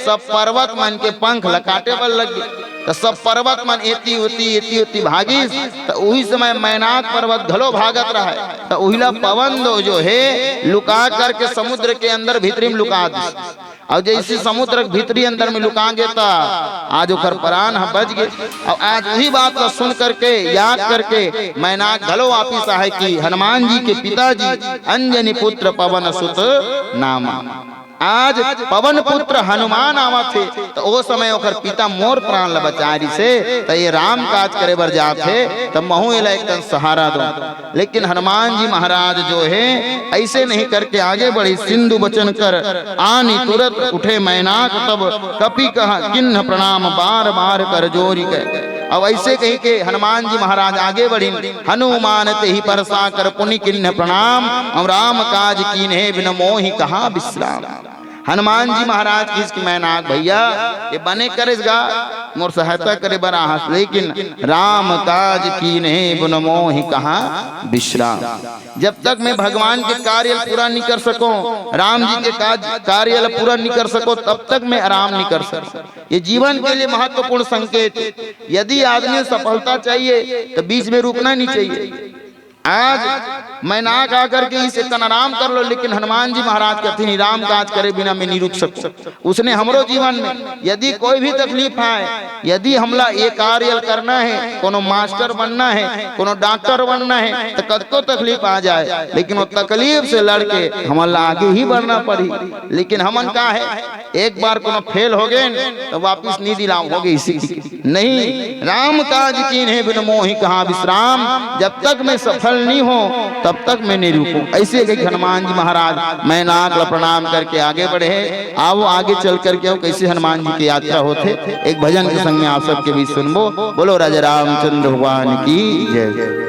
सब पर्वत मन के पंख लकाटे बल लग गए। तो सब पर्वत मन एती होती भागी तो वही समय मैनाक पर्वत घलो भागत रहा है। तो उहिला पवन दो जो है लुका करके समुद्र के अंदर भीतरी में लुका दी और जैसे समुद्र भीतरी अंदर में लुकाएंगे तो आज ओकर प्राण बच गए। और आज वही बात को सुन करके याद करके मैनाक घलो वापिस आए कि हनुमान जी के पिताजी अंजनी पुत्र पवन सुत नामा। आज पवन पुत्र हनुमान आवा थे तो वो समय ओकर पिता मोर प्राण ल बचारी से तो ये राम काज करे बर जाते तो महू एला एक सहारा दो। लेकिन हनुमान जी महाराज जो है ऐसे नहीं करके आगे बढ़ी सिंधु बचन कर आनी तुरंत उठे मैनाक तब कपि कहा किन्ह प्रणाम बार बार कर जोरी कह। अब ऐसे कही के हनुमान जी महाराज आगे बढ़ी हनुमान ते ही परसा कर पुनि किन्ह प्रणाम और राम काज कीन्हे बिन मोहि कहा विश्राम। हनुमान जी महाराज की मैनाक भैया ये बने करेगा मोर सहायता करे बना हंस, लेकिन राम काज कीन्हे बिन मोहि कहा विश्राम। जब तक मैं भगवान के कार्य पूरा नहीं कर सको, राम जी के कार्य पूरा नहीं कर सको, तब तक मैं आराम नहीं कर सकता। ये जीवन के लिए महत्वपूर्ण संकेत। यदि आदमी सफलता चाहिए तो बीच में रुकना नहीं चाहिए। आज मैनाक आकर के इसे तन आराम कर लो, लेकिन हनुमान जी महाराज कहते हैं राम काज करे बिना मैं नहीं रुक सकता। उसने हमरो जीवन में यदि कोई भी तकलीफ आए, यदि हमला ये कार्य करना है, कोनो मास्टर बनना है, कोनो डॉक्टर बनना है तो कतको तकलीफ आ जाए, लेकिन वो तकलीफ से लड़के हमला आगे ही बढ़ना पड़ी। लेकिन हमन का है एक बार कोनो फेल हो गए तो वापिस नहीं दिलाओ हो गई इसी नहीं। राम काज कीन्हे बिन मोहि कहा विश्राम। जब तक मैं सफल नहीं हो तब तक मैं नहीं रुकूं। ऐसे गए हनुमान जी महाराज मैनाक ला प्रणाम करके आगे बढ़े। आओ आगे चल करके कैसे हनुमान जी की यात्रा होते एक भजन के संग में आप सबके बीच सुनबो। बोलो राजा रामचंद्र भगवान की जय।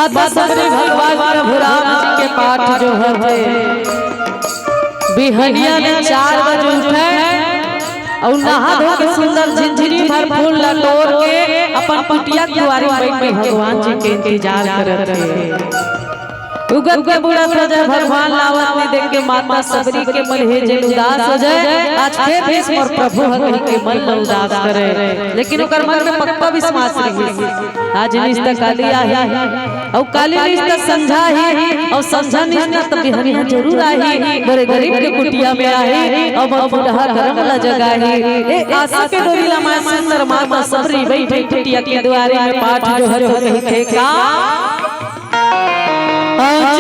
माता सबरी भगवान प्रभु राम जी के पाठ जो है बिहनिया ने 4 बजे उठे और नहा धो के सुंदर झिंझरी भर फूल लटोर के अपन कुटिया द्वारे बैठ के भगवान जी के इंतजार करत रहे। उगत के बुरा प्रजा भगवान लावत में देख के माता सबरी के मन हे जे उदास हो जाए। आज फिर भेष पर प्रभु हरि के मन उदास करे, लेकिन ओकर मन में पक्का विश्वास रही आज निष्ठा काली आई और काली निष्ठा समझा ही और समझा निष्ठा तब बिहनिया जरूर आई। बड़े गरीब के कुटिया में आई और बुढ़ा धर्म ला जगाई। ए आशा के डोरीला मां सुंदर माता सबरी बैठी कुटिया के द्वारे में पाठ जो है तो कहते का आज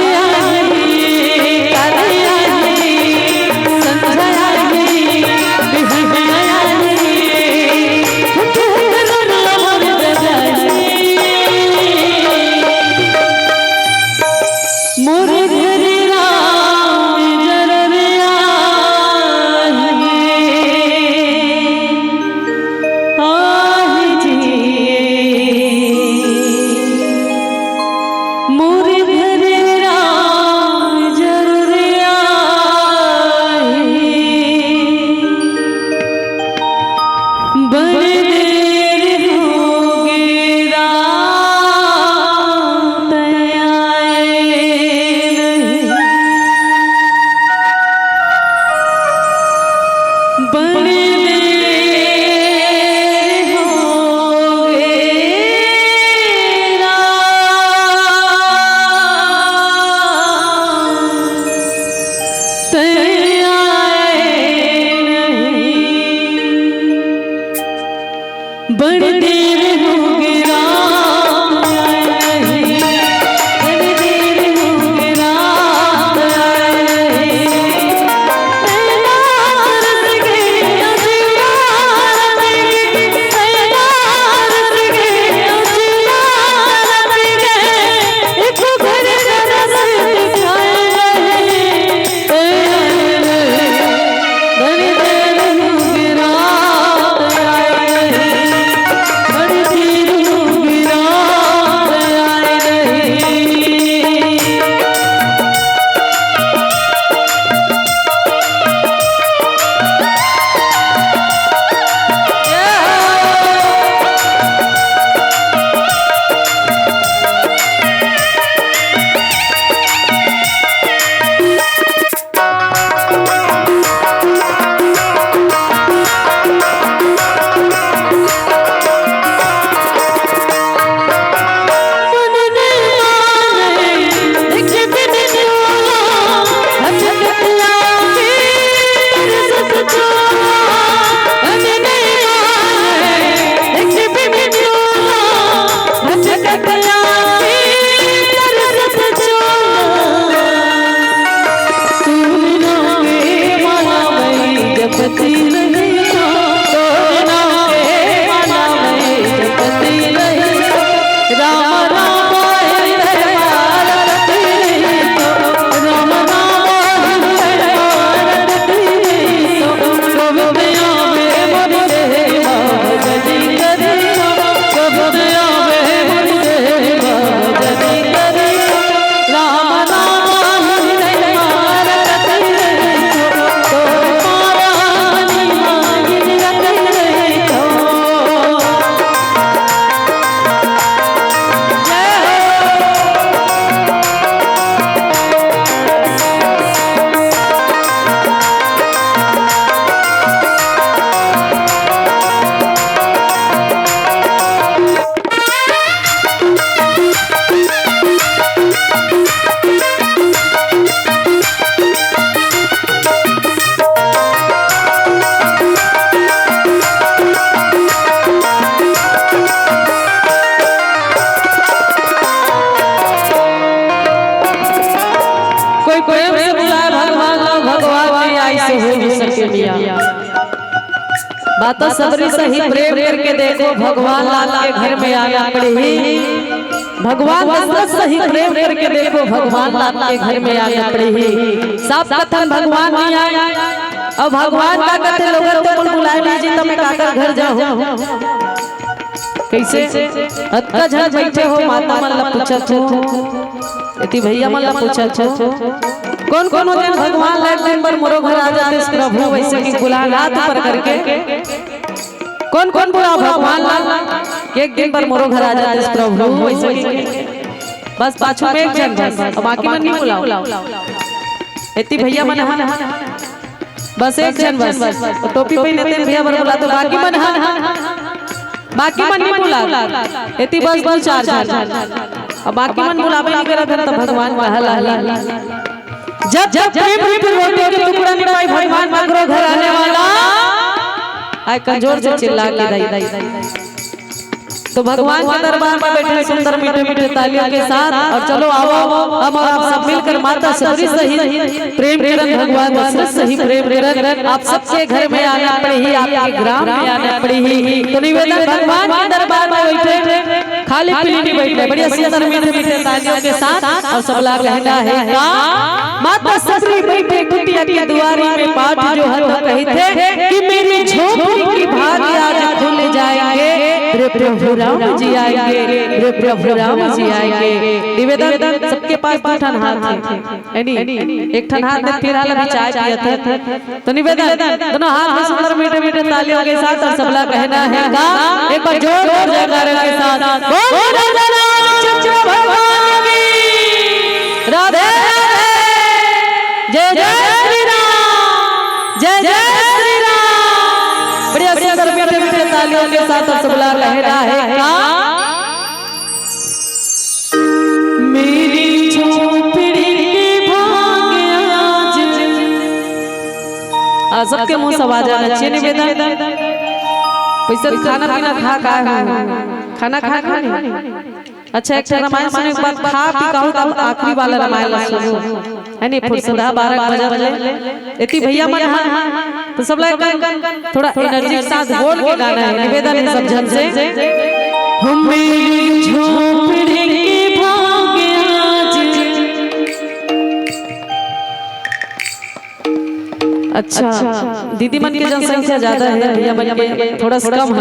बात सबरी सही प्रेम करके देखो भगवान लाल के घर में आना पड़ेगी। भगवान दशरथ सही प्रेम करके देखो भगवान लाल के घर में आना पड़ेगी। सब कथन भगवान नहीं आए और भगवान का कहते लोग तो बुलाए लीजिए तो मैं काकर घर जाऊं। कैसे अतका झन बैठे हो माता मन ला पूछत हो यति भैया मन ला पूछत हो कौन कौन हो दिन भगवान लाइट दिन पर मोरो घर आ जाते प्रभु वैसे की बुला हाथ पर करके कौन कौन बुला भगवान ला एक दिन पर मोरो घर आ जाते प्रभु वैसे की बस पाछू में एक जन बस बाकी मन नहीं बुलाओ यति भैया मन बस एक जन बस टोपी पहने थे भैया बर बुला तो बाकी मन नहीं बुला यति बस बस चार जन अब बाकी मन बुलावे नहीं करत तो भगवान कहला जब प्रेम रूप रोटी के टुकड़ा नहीं पाई भगवान मगरो घर आने वाला आय कंजोर से चिल्ला के दाई तो भगवान के दरबार में बैठे सुंदर मीठे मीठे तालियों के साथ और चलो आओ हम और आप सब मिलकर माता सबरी सहित प्रेम किरण भगवान दशरथ सहित प्रेम किरण आप सबके घर में आना पड़ेगी आपके ग्राम में आना पड़ेगी तो निवेदन भगवान के दरबार में बैठे खाली पीली नहीं बैठे बढ़िया सुंदर मीठे मीठे तालियों के साथ और सबला कहना है माता सबरी बैठे कुटिया की दुआरी में पाठ जो हम कही थे कि मेरी झोपड़ी की भागी आज खुल जाएंगे रे प्रभु राम जी आएंगे रे प्रभु राम जी आएंगे निवेदन सबके पास दो ठन हाथ थे एक ठन हाथ में फिर हाल अभी चाय पिए थे तो निवेदन दोनों हाथ में सुंदर मीठे मीठे तालियों के साथ और सबला कहना है एक बार जोर जोर जयकारा के साथ बोल राधा भगवान की राधे जय जय श्री राम जय जय श्री राम बढ़िया सुंदर मीठे मीठे तालियों के साथ और सबला लहरा है मेरी झोपड़ी के भाग्य आज सबके मुंह सब आ जाना चाहिए निवेदन पैसा खाना पीना खाना अच्छा एक रामायण सुनने के बाद खा पी कहूं तब आखिरी वाला रामायण सुनो है नहीं फुर्सदा 12 बजे इतनी भैया मन तो सब लोग थोड़ा एनर्जी के साथ बोल के गाना है निवेदन है सब जन से हम मेरी झोपड़ी के भाग्य अच्छा दीदी मन की जनसंख्या ज्यादा है भैया मन के थोड़ा कम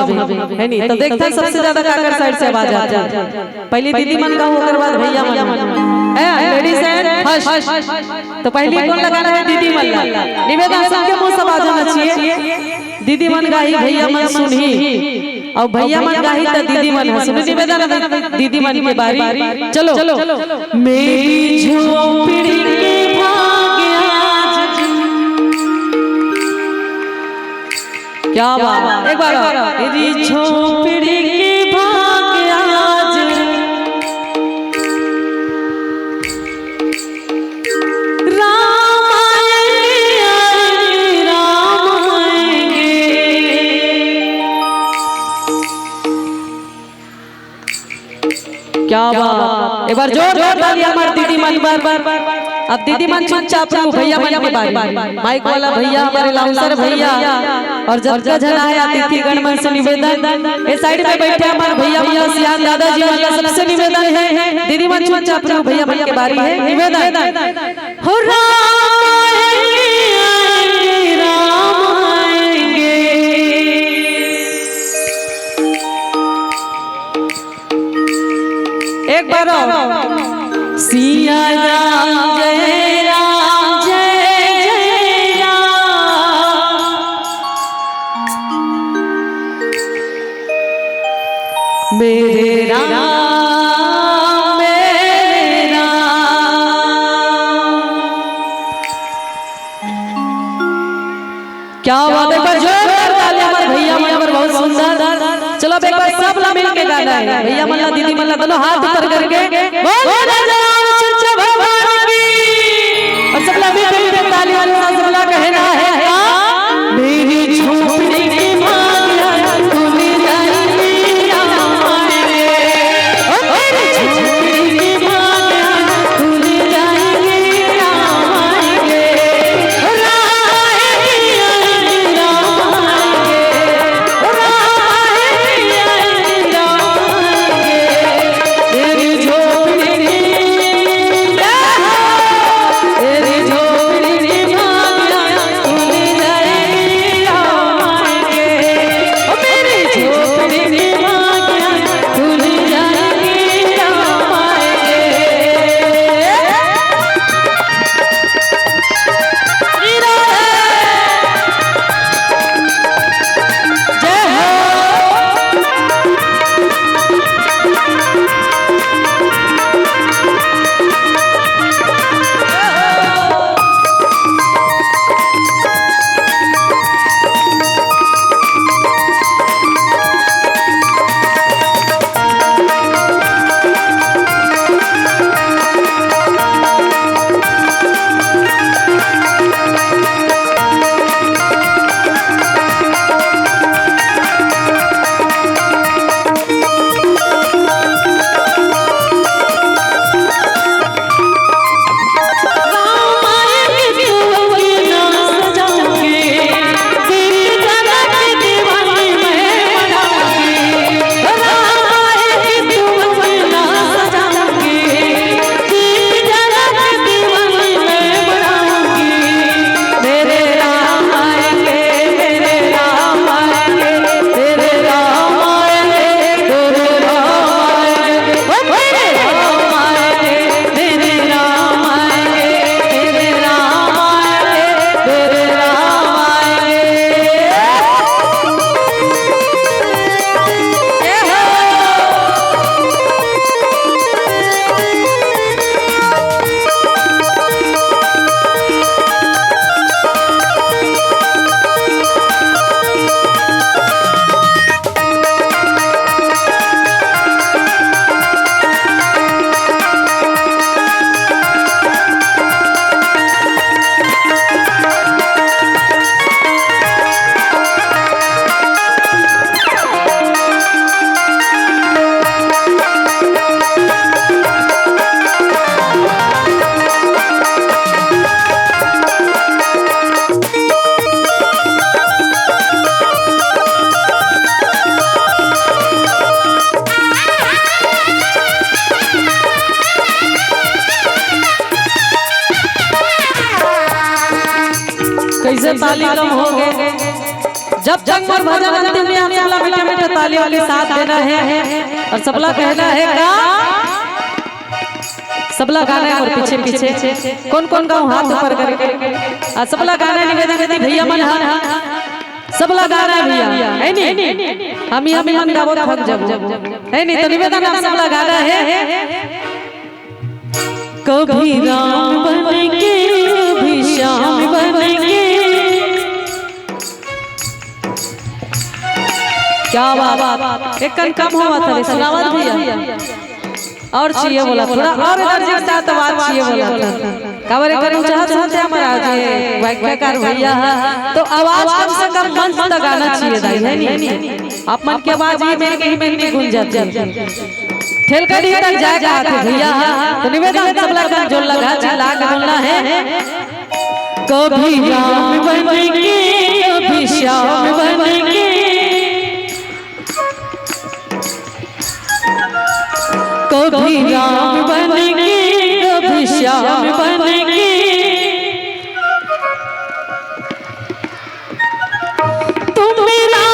है नहीं तो देखता सबसे ज्यादा काकर साइड से आवाज आती है पहले दीदी मन का होकर बाद भैया मन है लेडीज है फर्स्ट तो पहले कौन लगाना है दीदी मन निवेदन सबके मुंह से आवाज आना चाहिए दीदी मन गाही भैया मन सुनही और भैया मन गाही तो दीदी मन सुनी निवेदन दीदी मन की बारी चलो मेरी झोपड़ी के क्या बात एक बार मेरी झोपड़ी के भाग्य आज राम आएंगे क्या बात एक बार जोर जोर तालियां हमारी दीदी मन बार अब दीदी मन चुपचाप रहो भैया मन की बारी माइक वाला भैया हमारे लाउंसर भैया और जब जन आया अतिथि गण मन से निवेदन इस साइड में बैठे हमारे भैया सियान दादाजी वाला सबसे निवेदन है दीदी मन चुपचाप रहो भैया मन की बारी है निवेदन हो राम आएंगे एक बार सिया राम जय राम जय जय राम मेरे राम मेरे राम क्या बात है पर जोरदार तालियां हमारे भैया मन पर बहुत सुंदर चलो एक बार सब मिल के गाना है भैया मन दीदी मन दोनों हाथ ऊपर करके बोल भगवान की और सब मिलकर ताली वाले सबला कहना है मेरी झोपड़ी की भाग्य खुल जाएगी राम आएंगे मेरी झोपड़ी की भाग्य खुल जाएगी राम आएंगे मेरी झोपड़ी जैसे ताली कम हो गए। जब तक मोर भजन अंतिम में हम सबला मीठे मीठे तालियों के साथ देना है और सबला कहना है का सबला गाना है और पीछे पीछे कौन कौन गाऊं हाथ ऊपर करके और सबला गाना निवेदन भैया मन सबला गाना है भैया है नहीं हम मन गावो थक जब है नहीं तो निवेदन हम सबला गाना है। कभी राम बनेंगे कभी श्याम बनेंगे क्या बात एक कन कम हुआ था सुनावत भैया और चाहिए बोला थोड़ा और एनर्जी के साथ बात चाहिए बोला था काबर करूं चाहते हमारा जी व्याख्याकार भैया तो आवाज कम से कम मंच तक आना चाहिए दाई है नहीं आप मन की आवाज ही में कहीं में नहीं गूंज जाती ठेल कर दी तक जाए कहा थे भैया तो निवेदन सब लगा जो लगा चिल्ला के बोलना है कभी राम बनेंगे कभी श्याम बनेंगे कभी राम बनेंगे कभी श्याम बनेंगे तुम मेरा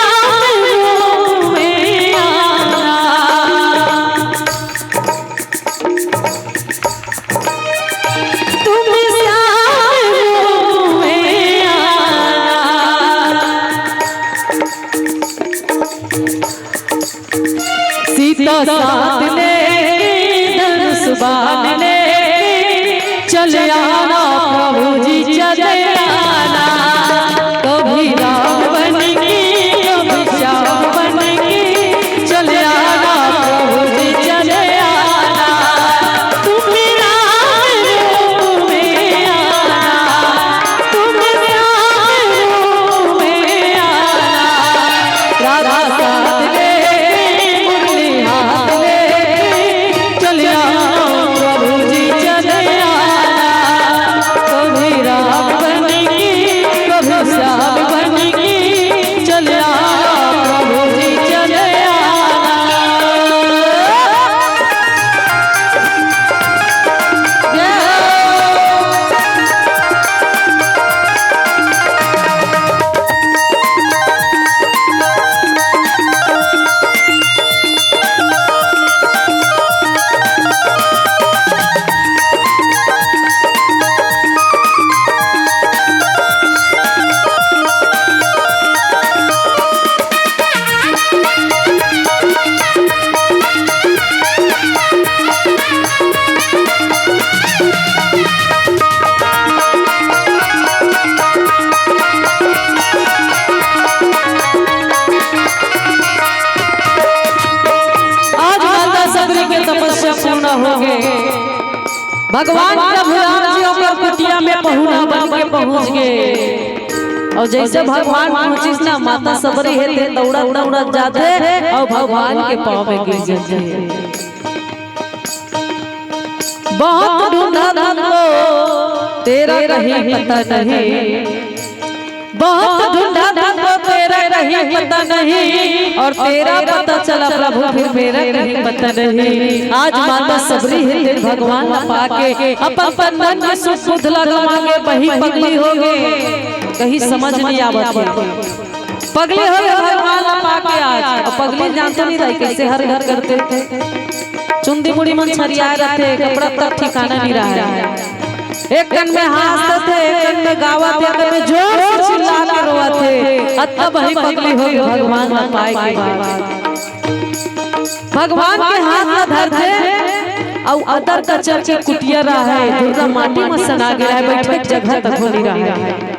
सीता साथ ले धनुष बाण ले चले आना प्रभु जी चले आना कभी राम बनेंगे कभी श्याम बनेंगे चले आना प्रभु जी चले आना तुम मेरा रूप में आना तुम मेरा रूप में आना राधा साथ ले भगवान प्रभु राम जी ओकर कुटिया में पहुना बन के पहुंच गए और जैसे भगवान पहुंचिस ना माता सबरी है दौड़ा दौड़ा जाते और भगवान के पांव में गिर जाते बहुत ढूंढा तुमको तेरा कहीं पता नहीं बहुत ढूंढा तुमको तेरा कहीं पता नहीं और तेरा पता चला प्रभु फिर मेरा कहीं पता नहीं। आज माता सबरी है भगवान पाके अपन मन में सुख बुद्धला गवांगे वही पगली हो गए कहीं समझ नहीं आवत पगली हो गए भगवान पाके आज और पगली जानते नहीं रही कैसे हर घर करते थे चुंदी मुड़ी मन छरिया रहते कपड़ा तक ठिकाना नहीं रहा है एक कन में हंसते थे एक कन में गावत एक कन में जोर से चिल्ला के रोते अतः वही पगली हो भगवान ना पाए के बाद भगवान के हाथ में धरते और अदर का चर्चे कुटिया रहा है दुर्गा माटी में सना गया है बैठे जगह तक हो नहीं रहा है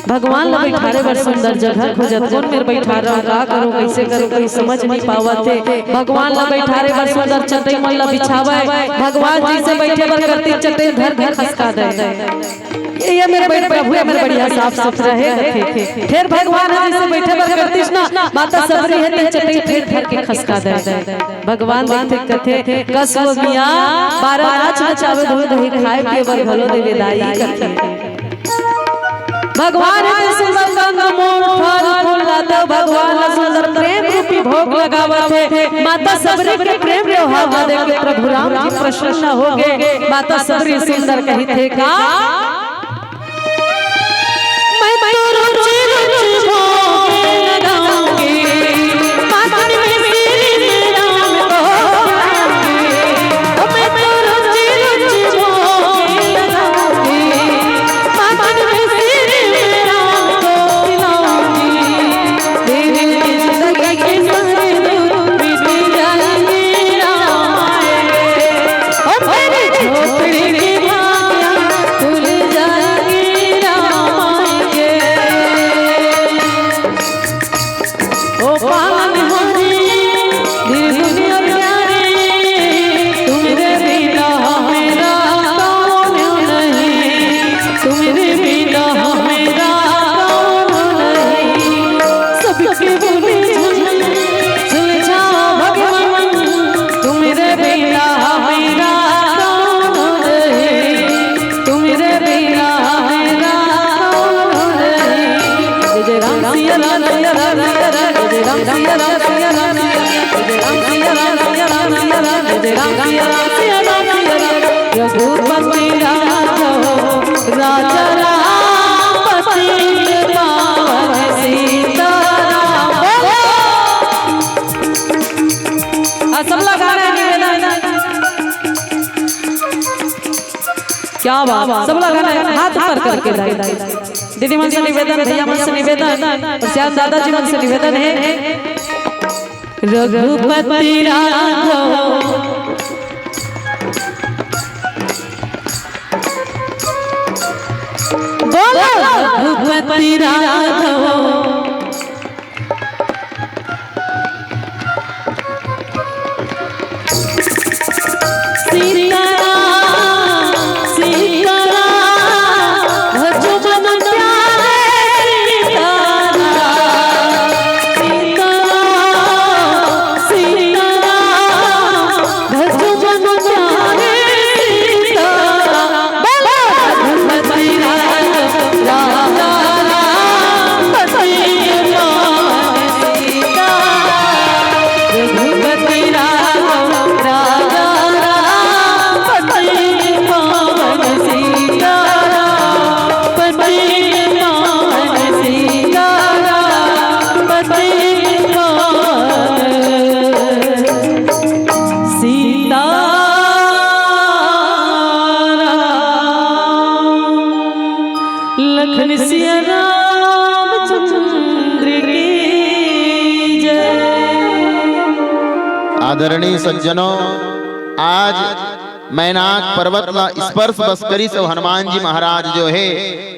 भगवान ला बैठारे बर सुंदर जगह खोजत कौन मेरे बैठा रहा का करो कैसे करो कोई समझ नहीं पावत थे भगवान ला बैठारे बर सुंदर चटई मन ला बिछावे भगवान जी से बैठे बर करती चटई घर घर खसका दे ये मेरे बैठ प्रभु है मेरे बढ़िया साफ सुथरा है फिर भगवान है जिसे बैठे बर करतीस ना माता सबरी है ते चटई फिर घर के खसका दे भगवान देखते कथे कस हो गया 12 नाच नचावे धोई दही खाए के बर भलो दे विदाई करते भगवान है सुंदर गंगा मोर फल फूल लाते भगवान सुंदर प्रेम रूपी भोग लगावत है माता सबरी के प्रेम व्यवहार देख के प्रभु राम जी प्रसन्न हो गए माता सबरी सुंदर कही थे का मैं जय राम सिया राम सिया राम सिया राम रघुपति राघव राजा राम पतित पावन सीताराम। सब लोग गा रहे हैं निवेदन, क्या बात, सब लोग गा रहे हैं, हाथ ऊपर करके दीदी मन से निवेदन, भैया मन से निवेदन और श्याम दादाजी मन से निवेदन है रघुपति राघव बोलो रघुपति राघव लखन सिया रामचंद्र की जय। आदरणीय सज्जनों, आज मैनाक पर्वत ला स्पर्श बस करी से हनुमान जी महाराज जो है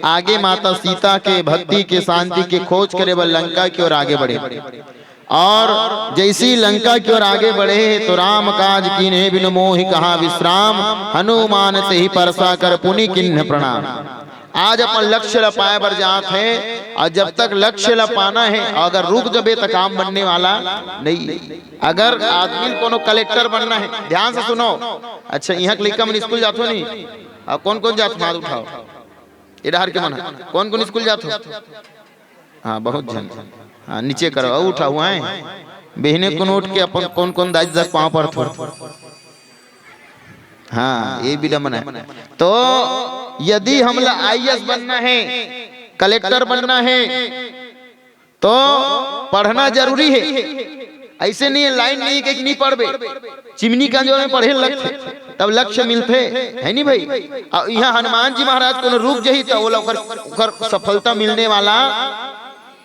आगे माता सीता के भक्ति के शांति के खोज करे वह लंका की ओर आगे बढ़े, और जैसी लंका की ओर आगे बढ़े तो राम काज कीन्हे बिनु मोहि कहा विश्राम, हनुमान ते ही परसा कर पुनि किन्ह प्रणाम। आज अपन लक्ष्य ला पाए बर जात है, और जब तक लक्ष्य ला पाना है अगर रुक जबे तो काम बनने वाला नहीं। अगर आदमी को कलेक्टर बनना है, ध्यान से सुनो। अच्छा, यहाँ लिखा मन स्कूल जातो नहीं, अब कौन कौन जात हाथ उठाओ, इधर के मना कौन कौन स्कूल जातो? हाँ बहुत जन, हाँ नीचे करो, उठा हुआ है बहने को नोट के अपन कौन कौन दाज तक पाँव पर थोड़ा, हाँ ये भी डमन है। तो यदि हमला IAS बनना है, कलेक्टर बनना है तो पढ़ना जरूरी है। ऐसे नहीं है लाइन नहीं कि नहीं पढ़बे, चिमनी का जो में पढ़े लगते तब लक्ष्य मिलते है नहीं भाई। और यहाँ हनुमान जी महाराज को रुक जही तो वो सफलता मिलने वाला।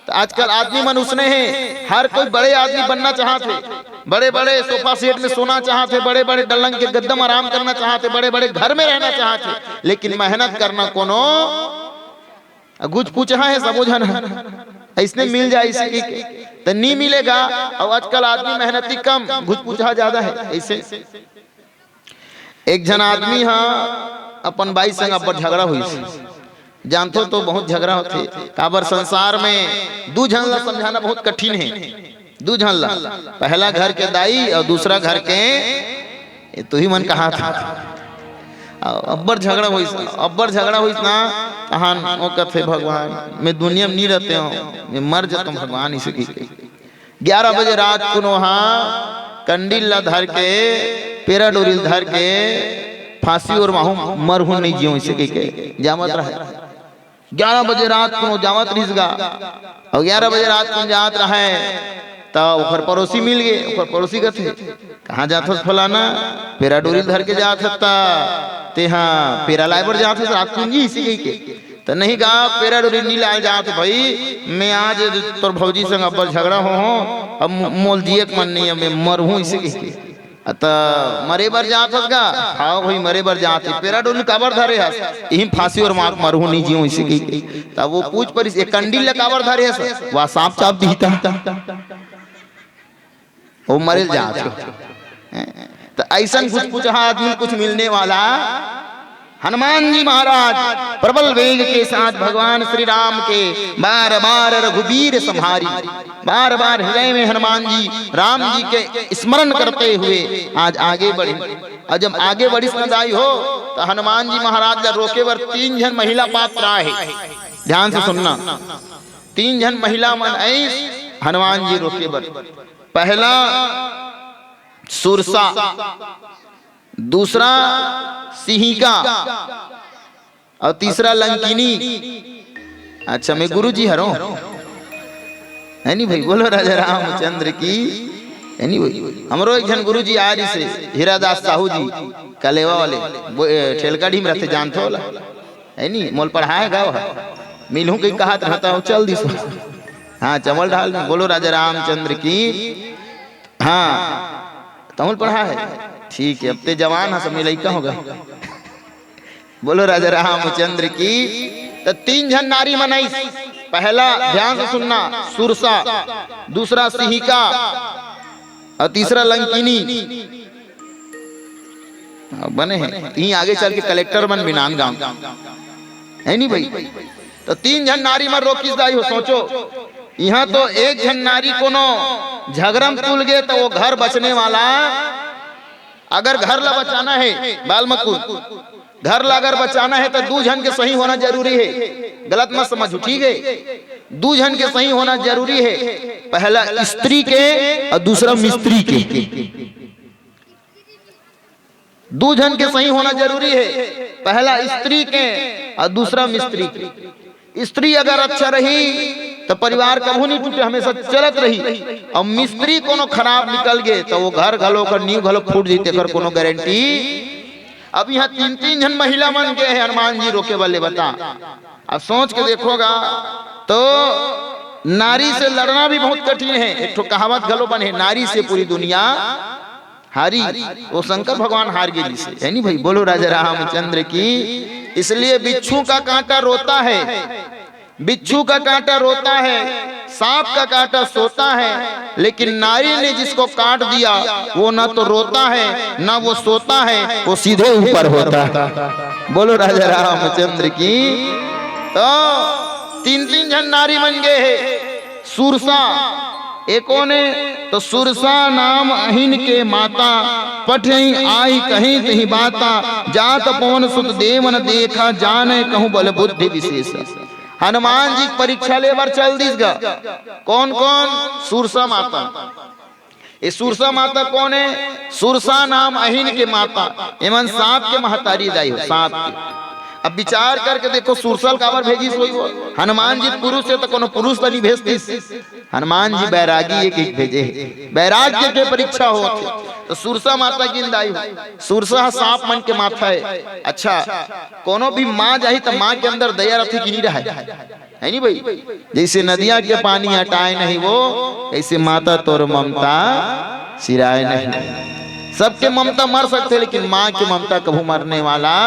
तो आजकल आदमी मन उसने हैं, हर कोई बड़े आदमी बनना चाहते, बड़े बड़े सोफा सेट में सोना चाहते, बड़े बड़े डलंग के गद्दम आराम करना चाहते, बड़े बड़े घर में रहना चाहते, लेकिन मेहनत करना कोनो गुज पूछा है सब जन ऐसने मिल जाए इसी तो नहीं मिलेगा। और आजकल आदमी मेहनती कम, गुज पूछा ज्यादा है। ऐसे एक जन आदमी हाँ अपन बाई संग अब झगड़ा हुई, जानते तो बहुत झगड़ा होते काबर संसार में दू झन ला समझाना बहुत कठिन है। दू झन ला, पहला घर के दाई और दूसरा घर के तो ही मन कहा था। अब्बर झगड़ा हुई, अब्बर झगड़ा हुई ना कहान वो कथे भगवान मैं दुनिया में नहीं रहते हूँ, मैं मर जाता हूँ भगवान इसे की। 11 बजे रात को वहाँ कंडील ला धर के पेरा डोरिल धर के फांसी और माहू मर हूं नहीं जियो इसे के जामत रहे। 11 बजे रात को जामत रिसगा और 11 बजे रात को जात रहे तो ओकर पड़ोसी मिल गए। ओकर पड़ोसी कथे कहाँ जात हो फलाना, पेरा डोरी धर के जात था ते हाँ पेरा लाइबर जात है रात को जी इसी के तो नहीं कहा पेरा डोरी नहीं लाए जात भाई, मैं आज तोर भौजी संग अब्बर झगड़ा हो अब मोल जिए मन नहीं है, मैं मर हूँ इसी के अतः मरे बर जात हसगा। हाँ भाई मरे बर जात है, पेरा डोरी काबर धरे हस यही फांसी और मार मरहू नहीं जियो इसी की। तब वो पूछ पर इस कंडील ले काबर धरे हस वह सांप चाप दिखता वो मरे जात। तो ऐसा कुछ कुछ आदमी कुछ मिलने वाला। हनुमान जी महाराज प्रबल वेग के साथ भगवान श्री राम के बार बार रघुवीर संहारी, बार बार हृदय में हनुमान जी राम जी के स्मरण करते हुए आज आगे बढ़े। और जब आगे बढ़ी सदाई हो तो हनुमान जी महाराज जब रोके वर 3 जन महिला पात्र आए। ध्यान से सुनना, 3 जन महिला मन ऐस हनुमान जी रोके वर। पहला सुरसा, दूसरा सिंहिका और तीसरा लंकिनी। अच्छा मैं गुरु जी हरो है नहीं भाई, बोलो राजा रामचंद्र की है नहीं भाई। हमरो एक जन गुरु जी आज से हीरादास साहू जी कलेवा वाले ठेलका ढीम रहते जानते होला है नहीं, मोल पढ़ाए गाँव मिलूं कहीं कहा रहता हूँ चल दिस। हाँ चमल ढाल में बोलो राजा रामचंद्र की। हाँ तमुल पढ़ा है ठीक है, अब ते जवान है सब लड़का होगा। बोलो राजा रामचंद्र की। तो 3 जन नारी मनाई, पहला ध्यान से सुनना सुरसा, दूसरा सिंहिका और तीसरा लंकिनी बने हैं। यहीं आगे चल के कलेक्टर बन बिनान गांव है नहीं भाई। तो 3 जन नारी मर रोकिस दाई हो, सोचो यहाँ तो एक जन नारी को नो झगड़म तुल गए तो वो घर बचने वाला। अगर घर ला बचाना है बाल मकुल, घर ला अगर बचाना है तो 2 जन के सही होना जरूरी है। गलत मत समझो ठीक है, 2 जन के सही होना जरूरी है। पहला स्त्री के और दूसरा मिस्त्री के, 2 जन के सही होना जरूरी है। पहला स्त्री के और दूसरा मिस्त्री के। स्त्री अगर अच्छा रही तो परिवार कभी नहीं टूटे, हमेशा चलत रही। और मिस्त्री कोनो खराब निकल गए तो वो घर घलो कर नींव घलो फूट जीते कर कोनो गारंटी। अब यहाँ 3-3 जन महिला बन गए हैं हनुमान जी रोके वाले, बता। अब सोच के देखोगा तो नारी से लड़ना भी बहुत कठिन है। एक तो कहावत घलो बने, नारी से पूरी दुनिया हारी, वो शंकर भगवान हार गए जिसे है नहीं भाई। बोलो राजा रामचंद्र की। इसलिए बिच्छू का कांटा रोता है, बिच्छू का कांटा रोता है, सांप का कांटा सोता है, लेकिन नारी ने जिसको काट दिया वो ना तो रोता है ना वो सोता है, वो सीधे ऊपर होता है। बोलो राजा रामचंद्र की। तो 3-3 जन नारी बन गए हैं। सुरसा एको ने तो सुरसा नाम अहिन के माता, पठई आई कहीं तही बाता, जात पवन सुत देवन देखा, जाने कहूँ बल बुद्धि विशेष। हनुमान जी परीक्षा लेवर चल दिस गा। कौन कौन? सुरसा माता। ये सुरसा माता कौन है? सुरसा नाम अहिन के माता, एमन सांप के महतारी दाई हो, सांप के। अब विचार करके देखो सुरसल काबर भेजी सोई वो। हनुमान जी पुरुष से तो कोनो पुरुष तो नहीं भेजती। हनुमान जी बैरागी एक भेजे, बैराग्य के परीक्षा होते। तो सुरसा माता गिंदाई हो। सुरसा सांप मन के माथा है। अच्छा कोनो भी माँ जाही तो माँ के अंदर दया रथी की नहीं रहे है नहीं भाई। जैसे नदियां के पानी हटाए नहीं वो, ऐसे माता तोर ममता सिराए नहीं। सबके ममता मर सकते लेकिन माँ की ममता कभी मरने वाला।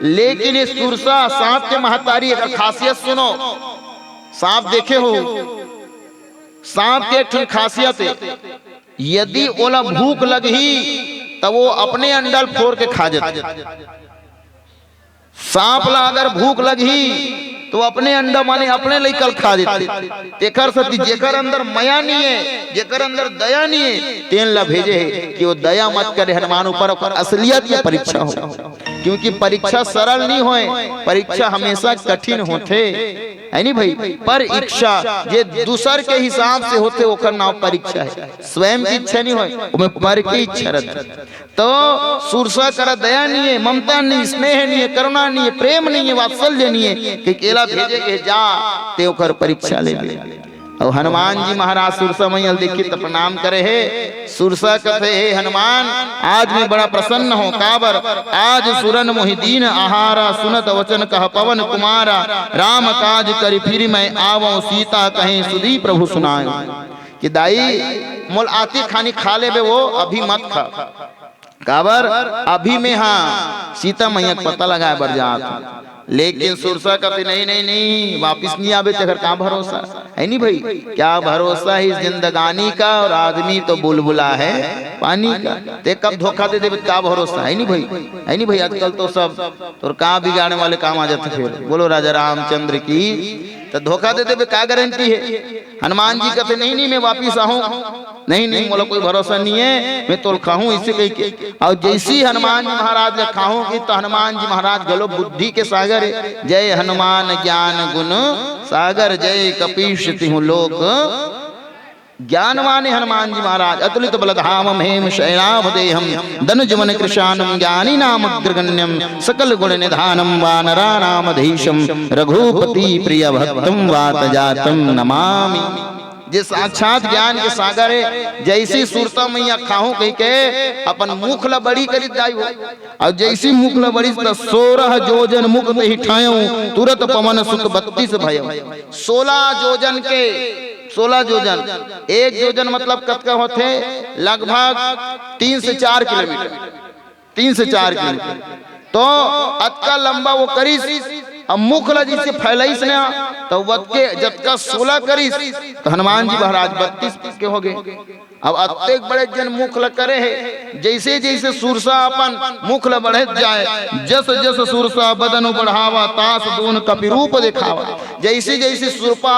लेकिन ये सुरसा सांप के महतारी एक खासियत सुनो। सांप देखे हो, सांप के एक खासियत है, यदि ओला भूख लगी तो वो अपने अंडल फोड़ के खा जाता। सांप ला अगर भूख लगी तो अपने अंडा माने अपने लेकर खा देते। तेकर सती जेकर अंदर माया नहीं है, जेकर अंदर दया नहीं है, तेन ला भेजे है कि वो दया मत करे हनुमान ऊपर, असलियत की परीक्षा हो। क्योंकि परीक्षा सरल नहीं होए, परीक्षा हमेशा कठिन होते है नहीं भाई। पर इच्छा ये दूसर के हिसाब से होते ओकर नाम परीक्षा है। स्वयं की इच्छा नहीं होए, उसमें पर की इच्छा रहती। तो सुरसा कर दया नहीं है, ममता नहीं, स्नेह नहीं है, करुणा नहीं है, प्रेम नहीं है, वात्सल्य नहीं है कि केला भेजे के जा ते ओकर परीक्षा ले ले। और हनुमान जी महाराज सुरसा मैया देखी तो प्रणाम करे है। सुरसा कहते हे हनुमान आज मैं बड़ा प्रसन्न हूँ, काबर आज सुरन मोहिदीन आहारा, सुनत वचन कह पवन कुमारा, राम काज करी फिर मैं आवो, सीता कहीं सुधी प्रभु सुनाए। कि दाई मोल आती खानी खा ले बे, वो अभी मत खा। काबर अभी में हाँ सीता मैया पता लगाए बर जात। लेकिन सुरसा कहते नहीं नहीं नहीं वापिस नहीं आवे, तेकर का भरोसा है नहीं भाई। क्या भरोसा है इस जिंदगानी का, और आदमी तो बुलबुला है पानी का। ते कब धोखा दे दे क्या भरोसा है नहीं भाई, है नहीं भाई। आजकल तो सब तो कहाँ बिगाड़ने वाले काम आ जाते फिर। बोलो राजा रामचंद्र की। तो धोखा दे दे क्या गारंटी है। हनुमान जी कहते नहीं नहीं मैं वापिस आऊं, नहीं नहीं बोलो कोई भरोसा नहीं है, मैं तो खाऊं इसे कह के। और जैसी हनुमान जी महाराज ने खाऊं की तो हनुमान जी महाराज गलो बुद्धि के सागर, जय हनुमान ज्ञान गुण सागर, जय कपीश तिहु लोक ज्ञानवान है हनुमान जी महाराज। अतुलित बलधाम हेम शैलावदेहम धनुजवन कृशानम ज्ञानी नाम अग्रगण्यम सकल गुण निधानम वानरा नामधीशम रघुपति प्रिय भक्तम वात जातम नमामि। जे साक्षात ज्ञान के सागर है, जैसी सुरता मैया खाहू कह के अपन मुख ला बड़ी करी जायो, और जैसी मुख ला बड़ी 16 जोजन मुख ही ठायो तुरंत पवन सुत 32 भयो। 16 जोजन के 16 जोजन, एक जोजन मतलब कतका होते लगभग 3 से 4 किलोमीटर, 3 से 4 किलोमीटर। तो अतका लंबा वो करीस, अब मुख ला जिसे फैलाइस ना तो वत के जतका 16 करीस तो हनुमान जी महाराज 32 के हो गए। अब अत्येक बड़े जन मुख ल करे है, जैसे जैसे सुरसा अपन मुख ल बढ़े जाए, जस जस सुरसा बदन बढ़ावा तास दून कपि रूप दिखावा। जैसे जैसे सुरसा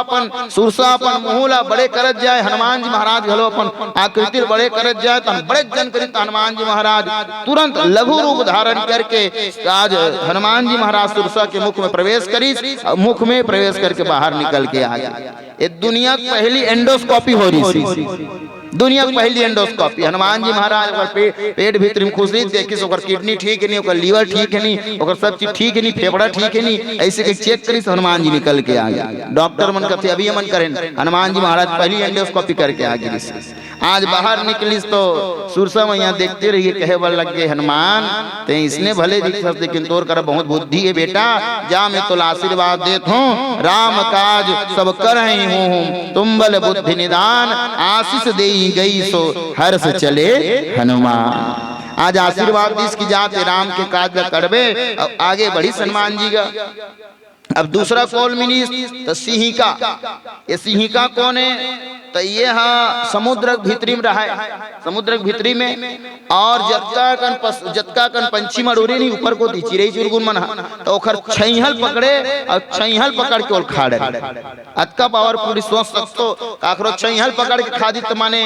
अपन मुँह ला बड़े करत जाए, हनुमान जी महाराज घलो अपन आकृति बड़े करत जाए, तो बड़े जन करी हनुमान जी महाराज तुरंत लघु रूप धारण करके आज हनुमान जी महाराज सुरसा के मुख में प्रवेश करी, मुख में प्रवेश करके बाहर निकल के आ गया। ये दुनिया की पहली एंडोस्कोपी हो रही थी, दुनिया की पहली एंडोस्कोपी। हनुमान जी महाराज पेट भीतर में खुश देखी, किडनी ठीक है नहीं, ओकर लीवर ठीक है नहीं, ओकर सब चीज ठीक है नहीं, फेफड़ा ठीक है नहीं, ऐसे के चेक करी हनुमान जी निकल के आ गया। डॉक्टर मन कहते अभी मन करें, हनुमान जी महाराज पहली एंडोस्कोपी करके आ गई। आज बाहर निकलिस तो सुरसा मैया देखते रहिए, कहे बल लग गए हनुमान ते इसने भले दिखत लेकिन तोर कर बहुत बुद्धि है बेटा, जा मैं तो आशीर्वाद देत हूँ, राम काज सब कर हूँ, तुम बल बुद्धि निदान आशीष दे गई सो हर्ष चले हनुमान। आज आशीर्वाद दिस की जाते राम के काज करबे, अब आगे बढ़ी हनुमान जी का। अब दूसरा कॉल मिनी तो सिंहिका। ये सिंहिका कौन है? तो ये हाँ समुद्र भीतरी में रहा है, समुद्र भीतरी में। और जतका कन पंछी मड़ोरी नहीं ऊपर को दी चिड़ई चुरगुन मन तो ओखर छैहल पकड़े और छैहल पकड़ के खाड़े। अतका पावर पूरी सोच सकतो काखरो छैहल पकड़ के खा दी तो माने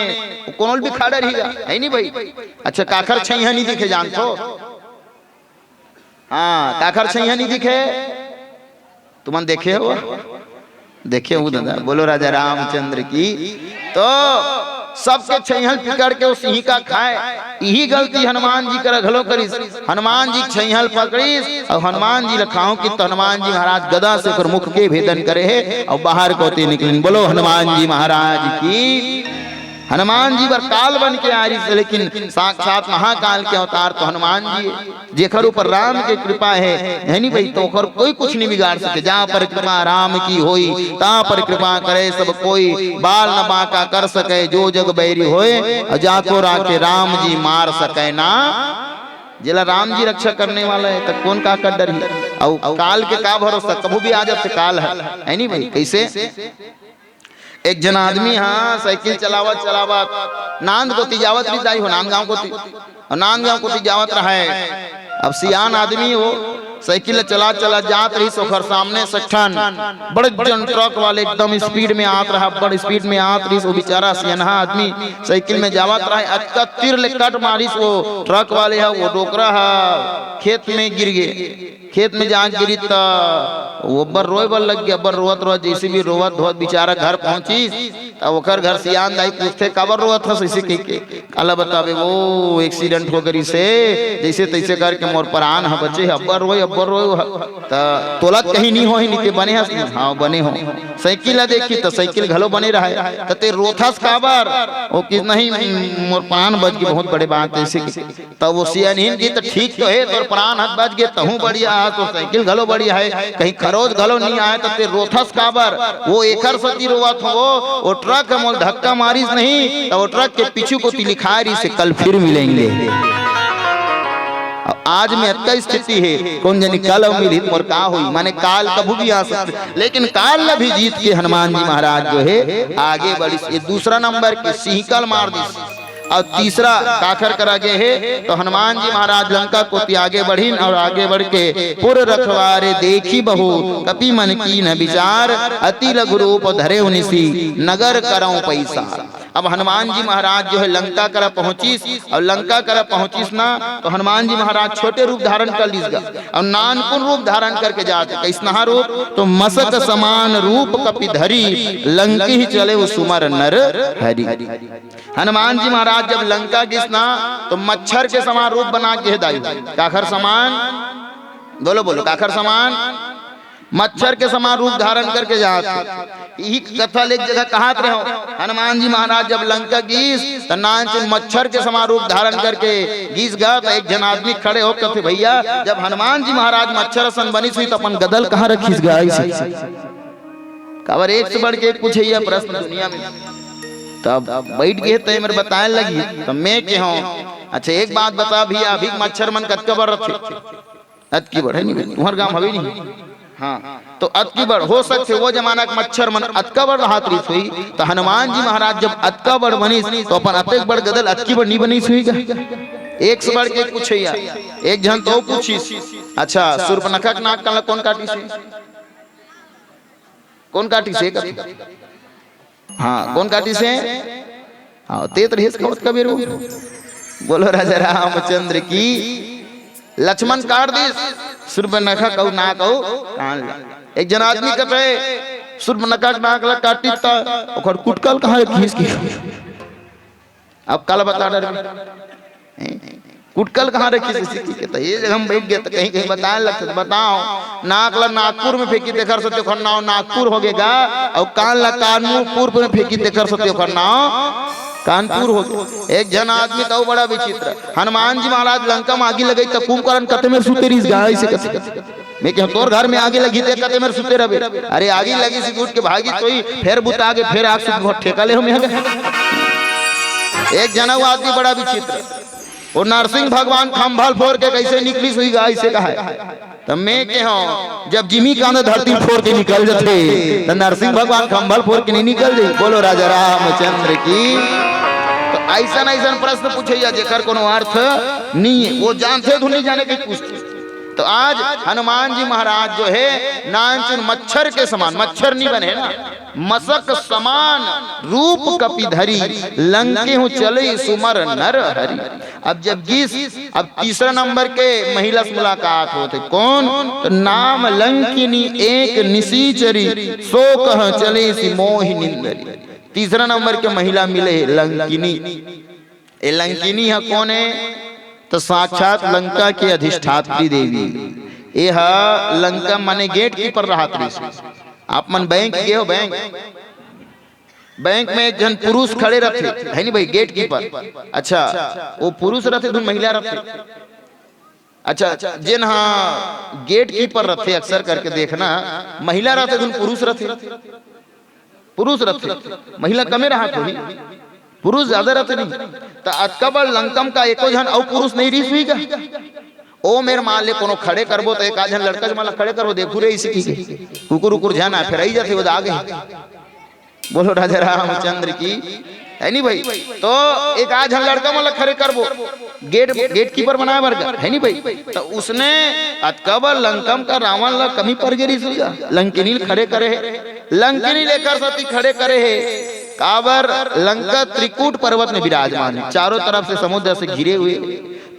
कौन भी खाड़ा रहेगा, है नहीं भाई? अच्छा काखर छैहा नहीं दिखे जानतो? हाँ काखर छैहा नहीं दिखे, तुमन देखे हो? देखे हो दादा, बोलो राजा रामचंद्र की। तो सबके छैहल पकड़ के वो सिंहिका खाए, यही गलती हनुमान जी कर घलो करी। हनुमान जी छैहल पकड़ीस और हनुमान जी लखाओ की तो हनुमान जी महाराज गदा से कर मुख के भेदन करे है और बाहर कोते निकले। बोलो हनुमान जी महाराज की। हनुमान जी बर काल बन के आ रही, लेकिन साक्षात महाकाल के अवतार तो हनुमान जी है, जेकर ऊपर राम की कृपा है नहीं भाई, तो ओकर कोई कुछ नहीं बिगाड़ सके। जहाँ पर कृपा राम की होई तहाँ पर कृपा करे सब कोई, बाल न बांका कर सके जो जग बैरी होए, और जाको राके राम जी मार सके ना। जिला राम जी रक्षा करने वाला है तो कौन का कर डर ही। और काल के का भरोसा, कभी भी आ जाते काल है नहीं भाई। कैसे? एक जन आदमी हाँ साइकिल चलावत नांद को तिजावत भी जाई हो, नांदगांव को नांदगांव को तिजावत रहा है। अब सियान आदमी हो साइकिल चला जात रही, सोखर सामने सठन बड़े जन ट्रक वाले एकदम स्पीड में आत रहा, बड़ स्पीड में आत रही। वो बेचारा सियाना आदमी साइकिल में जावत रहा है, अटका तीर ले कट मारिस वो ट्रक वाले है, वो डोकरा है खेत में गिर गए। खेत में जहाँ गिरी तो वो बर रोए बर लग गया, बर रोवत जैसे भी रोवत धोवत बेचारा घर पहुंची। ओकर घर सियान दाई पूछते काबर रोवत हस ऐसे के काला बतावे वो एक्सीडेंट हो गई से जैसे तैसे करके मोर प्राण है बचे, अब्बर रोए तोला कहीं नहीं हो ही नहीं बने हस। हाँ बने हो। साइकिल देखी तो साइकिल घलो बने रहा ते रोथस काबर वो कि नहीं मोर प्राण बच गए, बहुत बड़े बात ऐसे। तब वो सियान की तो ठीक तो है, तोर प्राण हथ बच गए तहू बढ़िया, तो साइकिल घलो बढ़िया है, कहीं खरोच घलो नहीं आए तो ते रोथस काबर। वो एकर सती रोवत हो, वो ट्रक मोल धक्का मारिस नहीं तो वो ट्रक के पीछू को लिखा रही से कल फिर मिलेंगे। आज में अतका स्थिति है, कौन जानी कल मिली मोर का हुई, माने काल कभी भी आ सकते, लेकिन काल ने भी जीत के हनुमान जी महाराज जो है आगे बढ़ी। ये दूसरा नंबर के सिंहिकल मार दी। और तीसरा काखर करा गए है तो हनुमान जी महाराज लंका को आगे बढ़ी और आगे बढ़ के पुर रखवारे देखी बहु कपि मन की न विचार, अति लघु रूप धरे उनिसी नगर करऊं पैसा। अब हनुमान जी महाराज जो है लंका कर पहुंचीस, और लंका कर पहुंचीस ना तो हनुमान जी महाराज छोटे रूप धारण कर लीस और नानकुन रूप धारण करके जाते। कैसना रूप तो मसक समान रूप कपिधरी, लंकी ही चले वो सुमर नर हरि। हनुमान जी महाराज जब लंका गिसना तो मच्छर के समान रूप बना के दाई, काखर समान, बोलो बोलो, काखर समान, मच्छर के समान रूप धारण करके जाते। यही कथा एक जगह कहात रहे हो, हनुमान जी महाराज जब लंका गीस तो नानचुन मच्छर के समान रूप धारण करके गीस गा तो एक जन आदमी खड़े हो कहते भैया जब हनुमान जी महाराज मच्छर सन बनी हुई तो अपन गदल कहाँ रखीस गाय से। खबर एक से बढ़ के एक पूछे प्रश्न दुनिया में। तब बैठ गए तो मेरे बताने लगी तो मैं के हूँ अच्छा एक बात बता भैया अभी मच्छर मन कतका बड़ रखे, अत की बढ़ है नहीं तुम्हारे गाँव हवे नहीं, हाँ तो अतकी बड़ हो सकते वो जमाना का मच्छर मन अतका बड़ हाथ रही हुई तो हनुमान जी महाराज जब अतका बड़ बनी तो अपन अतक बड़ गदल अतकी बड़ नहीं बनी हुई। एक से बढ़ के पूछे एक जन तो पूछी अच्छा सूर्पनखा के नाक काला कौन काटी से, कौन काटी से, हाँ कौन काटी से, हाँ तेत रही कबीर बोलो राजा रामचंद्र की। लक्ष्मण काट दी सूर्पनखा कहू ना कहू कान ला। एक जन आदमी कहते सूर्पनखा के नाक ला काटी त ओकर कुटकल कहां है खींच के, अब कल बता डर कुटकल कहां रखी से कहता ये जगह हम बैठ गए तो कहीं कहीं बताने लगते बताओ नाक ला नागपुर में फेंकी देखर सत्य ओकर नाव नागपुर हो गएगा और कान ला कानपुर में फेंकी देखर सत्य ओकर नाव कानपुर हो गया। एक जन आदमी तो बड़ा विचित्र, हनुमान जी महाराज लंका में आगे लगी तो कुंभकर्ण कते में सुते रही गाय से कते मैं क्या तोर घर में आगे लगी थे कते में सुते रहे, अरे आगे लगी सी उठ के भागी तो ही फिर बुता के फिर आग से बहुत ठेका ले हम। एक जना आदमी बड़ा विचित्र, वो नरसिंह भगवान खंभल फोड़ के कैसे निकली सुई गाय से कहा तो मैं के हूँ जब जिमी कांद धरती फोड़ के निकल जाते तो नरसिंह भगवान खंभल फोड़ के नहीं निकल जाए। बोलो राजा रामचंद्र की। तो ऐसा ऐसा प्रश्न पूछे जेकर कोनो अर्थ नहीं है, वो जानते धुन नहीं जाने के पूछते। तो आज हनुमान जी महाराज जो है नानचुन मच्छर के समान, मच्छर नहीं बने ना, मसक समान रूप कपिधरी, लंके हूँ चले सुमर नर हरि। अब जब अब तीसरा नंबर के महिला से मुलाकात होते कौन तो नाम लंकिनी एक निशीचरी, सो कह चले सी मोहि निंदरी। तीसरा नंबर के महिला मिले लंकिनी। ये लंकिनी है कौन है तो साक्षात लंका के अधिष्ठात्री देवी। यह लंका माने गेट कीपर रहा। आप मन बैंक गए हो, बैंक में एक जन पुरुष खड़े रहते है नहीं भाई गेट कीपर, अच्छा वो पुरुष रहते धुन महिला रहते, अच्छा जिन हाँ गेट कीपर रहते अक्सर करके देखना महिला रहते धुन पुरुष रहते, पुरुष रहते महिला कमे रहा कोई पुरुष ज्यादा रहते नहीं। तो अतकबल लंकम का एको जन और पुरुष नहीं रीस हुई का ओ मेरे मान ले कोनो खड़े करबो तो एक आधन लड़का जमाला खड़े करबो देखू रे इसी की कुकुर उकुर जाना फिर आई जाते वो आगे। बोलो राजा रामचंद्र की है नहीं भाई। तो एक आधन लड़का माला खड़े करबो गेट कीपर बनाया वर्गा है नहीं भाई। तो उसने अतकबल लंकम का रावण ला कमी पर गिरी सुगा लंकिनी खड़े करे है, लंकिनी लेकर सती खड़े करे है। काबर लंका त्रिकूट पर्वत में विराजमान है, चारों तरफ से समुद्र से घिरे हुए।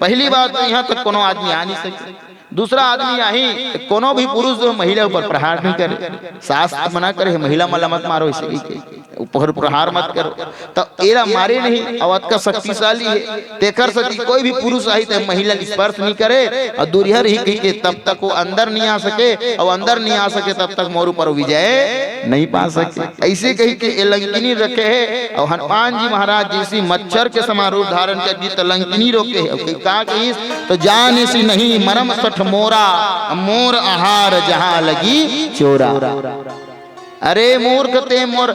पहली बात तो यहाँ तक कोनो आदमी आ नहीं सकते, दूसरा आदमी यही कोनो भी पुरुष जो महिला ऊपर प्रहार नहीं करे, शास्त्र मना करे महिला मला मत मारो, इसे ऊपर प्रहार मत करो। तो एरा मारे नहीं अवध का शक्तिशाली है, तेकर सती कोई भी पुरुष आई तो महिला स्पर्श नहीं करे और दूरिहर ही कही के तब तक वो अंदर नहीं आ सके, और अंदर नहीं आ सके तब तक मोर ऊपर विजय नहीं पा सके। ऐसे कही के लंकिनी रखे है और हनुमान जी महाराज जैसी मच्छर के समान रूप धारण कर दी तो लंकिनी रोके है। कहा तो जान सी नहीं मरम सठ मोरा, मोर आहार जहां लगी चोरा। अरे मूर्ख ते मोर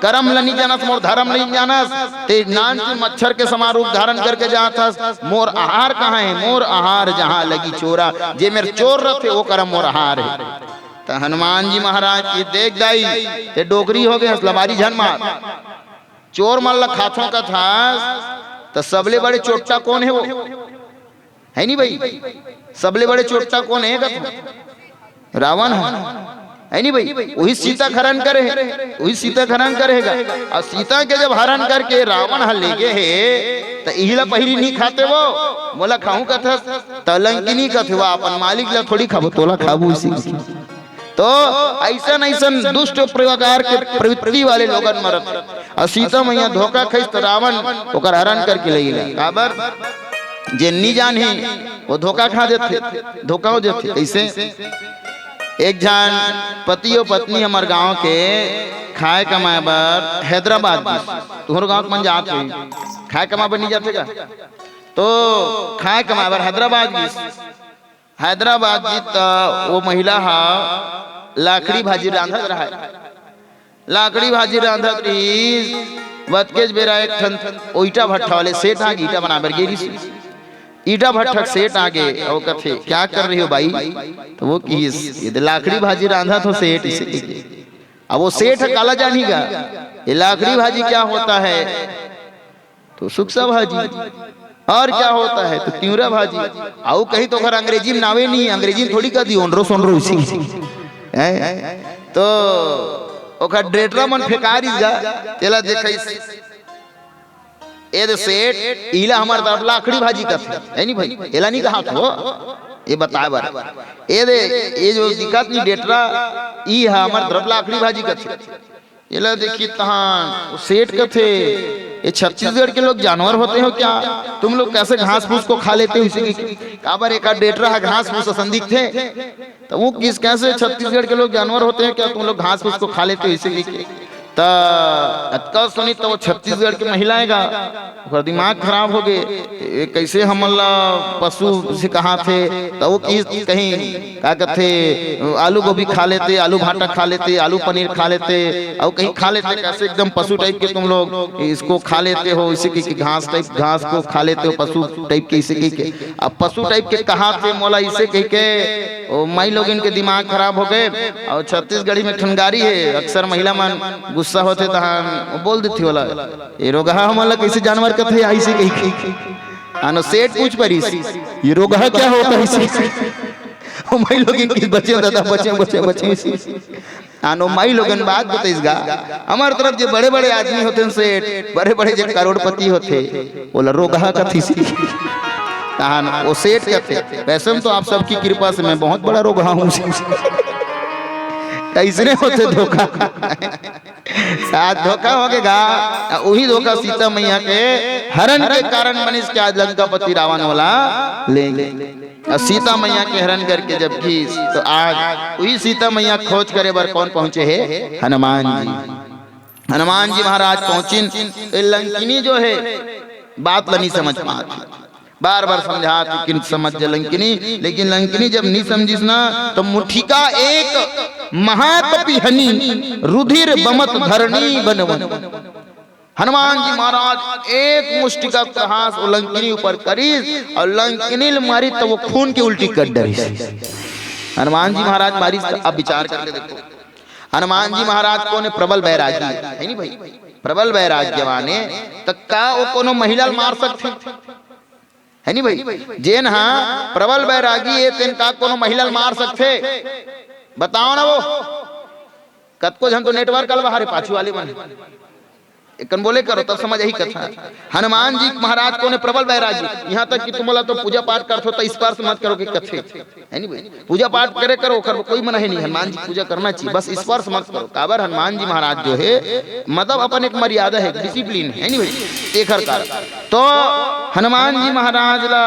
कर्म नहीं जानस, मोर धर्म नहीं जानस, ते नान की मच्छर के समान रूप धारण करके जाता। मोर आहार कहाँ है, मोर आहार जहां लगी चोरा, जे मेरे चोर रहते वो कर्म मोर आहार है। तो हनुमान जी महाराज की देख दाई ते डोकरी हो गए हसलबारी झन मार चोर मल्ल खाथों का था। तो सबले बड़े चोटा कौन है वो है नहीं भाई, सबले बड़े चोटा कौन है रावण है। है नहीं भाई, वही सीता का हरण करे, वही सीता का हरण करेगा। और सीता के जब हरण करके रावण हल ले गए है तो इहिला पहिली नहीं खाते वो, बोला खाऊं कथा तलंकिनी कथे वो अपन मालिक ला थोड़ी खाबो, तोला खाबू इसी। तो ऐसा ऐसा दुष्ट प्रकार के प्रवृत्ति वाले लोगन मरत। और सीता मैया धोखा खइस तो रावण ओकर हरण करके ले गेला। काबर जे नहीं जान ही वो धोखा खा देते, धोखा हो देते। कैसे एक जन पति और पत्नी हमार गांव के खाए कमाए बर हैदराबाद, तुम्हारे गांव मन जात हुई खाए कमाए बर नहीं जाते का, तो खाए कमाए बर हैदराबाद जी तो वो महिला हा लाकड़ी भाजी रांधत रहा, लाकड़ी भाजी रांधत रही। बतकेज बेरा एक ठन ओइटा भट्ठा वाले सेठ आगे ईटा बना बर गेरी, ईटा भट्ठक सेठ आगे और कथे क्या कर रही हो भाई, तो वो की ये लाकड़ी भाजी रांधा तो सेठ इसे। अब वो सेठ काला जानेगा ये लाकड़ी भाजी क्या होता है, तो सुक्सा भाजी। और क्या होता है, तो त्यूरा भाजी। आओ कहीं तो घर अंग्रेजी में नावे नहीं, अंग्रेजी में थोड़ी कर दी ओनरो सोनरो इसी। तो ओकर ड्रेटरा मन फेकारी जा तेला देखै ए दे सेठ इला हमार तरफ लाकड़ी भाजी का है नहीं भाई, एला नहीं कहा तो ये बताए बार ए दे ये जो दिक्कत नहीं डेटरा ई है हमार तरफ लाकड़ी भाजी का एला देखी तहां सेठ का थे। ये छत्तीसगढ़ के लोग जानवर होते हो क्या, तुम लोग कैसे घास फूस को खा लेते हो इसी की काबर एक डेटरा है घास फूस संदिग्ध थे, तो वो किस कैसे छत्तीसगढ़ के लोग जानवर होते हैं क्या, तुम लोग घास फूस को खा लेते हो इसी की। तो सुनी तो वो छत्तीसगढ़ की महिलाएगा दिमाग खराब हो गए, कैसे हमला पशु से कहा थे, तो वो कहीं क्या कहते आलू गोभी खा लेते, आलू भाटा खा लेते, आलू पनीर खा लेते, और कहीं खा लेते कैसे एकदम पशु टाइप के तुम लोग इसको खा लेते हो, इसे की घास टाइप घास को खा लेते हो पशु टाइप के, इसे के अब पशु टाइप के कहा थे मोला इसे कह के माई लोग इनके दिमाग खराब हो गए। और छत्तीसगढ़ी में ठनगारी है, अक्सर महिला मन गुस्सा होते तो बोल देती वाला ये रोगहा हमला कैसे जानवर का थे ऐसे कही आनो सेठ पूछ परी ये रोगहा क्या होता है इसे माई लोग इनके बच्चे दादा बच्चे बच्चे बच्चे आनो माई लोगन बात बताइएगा। हमारे तरफ जो बड़े बड़े आदमी होते हैं सेठ, बड़े बड़े जो करोड़पति होते बोला रोगहा का थी वो सेठ कहते। वैसे में तो आप सबकी कृपा से मैं बहुत बड़ा रोगहा हूँ, कैसे होते धोखा साथ धोखा हो गया। वही धोखा सीता मैया के हरण के कारण मनीष के आज लंकापति रावण वाला लेंगे। और सीता मैया के हरण करके जब की तो आज वही सीता मैया खोज करे बार कौन पहुंचे है, हनुमान जी। हनुमान जी महाराज पहुंचिन, लंकिनी जो है बात नहीं समझ पाती, बार बार समझा कि समझ लंकिनी, लेकिन लंकिनी जब नहीं समझिस ना तो मुठिका एक महाकपि हनी रुधिर बमत धरणी बनवन। हनुमान जी महाराज एक मुष्टिका प्रहास लंकिनी ऊपर करीस और लंकिनी मारी तो वो खून की उल्टी कर डरी। हनुमान जी महाराज मारी। अब विचार करके देखो हनुमान जी महाराज को ने प्रबल वैराग्य है नहीं भाई, प्रबल वैराग्य माने तक का वो कोनो महिला मार सकते है नहीं भाई, जेन हाँ प्रबल वैरागी है तेन का कोनो महिला मार सकते, बताओ ना। वो कत को जन तो नेटवर्क कल बाहर पाछू वाले मन एकन बोले करो तब समझ यही कथा। हनुमान जी महाराज को ने प्रबल वैरागी, यहाँ तक कि तुम तो पूजा पाठ करते हो तो स्पर्श मत करो कि कथे है नहीं भाई, पूजा पाठ करे करो कर कोई मना है नहीं, हनुमान जी पूजा करना चाहिए, बस स्पर्श मत करो। काबर हनुमान जी महाराज जो है मतलब अपन एक मर्यादा है, डिसिप्लिन है नहीं भाई एक हर। तो हनुमान जी महाराज ला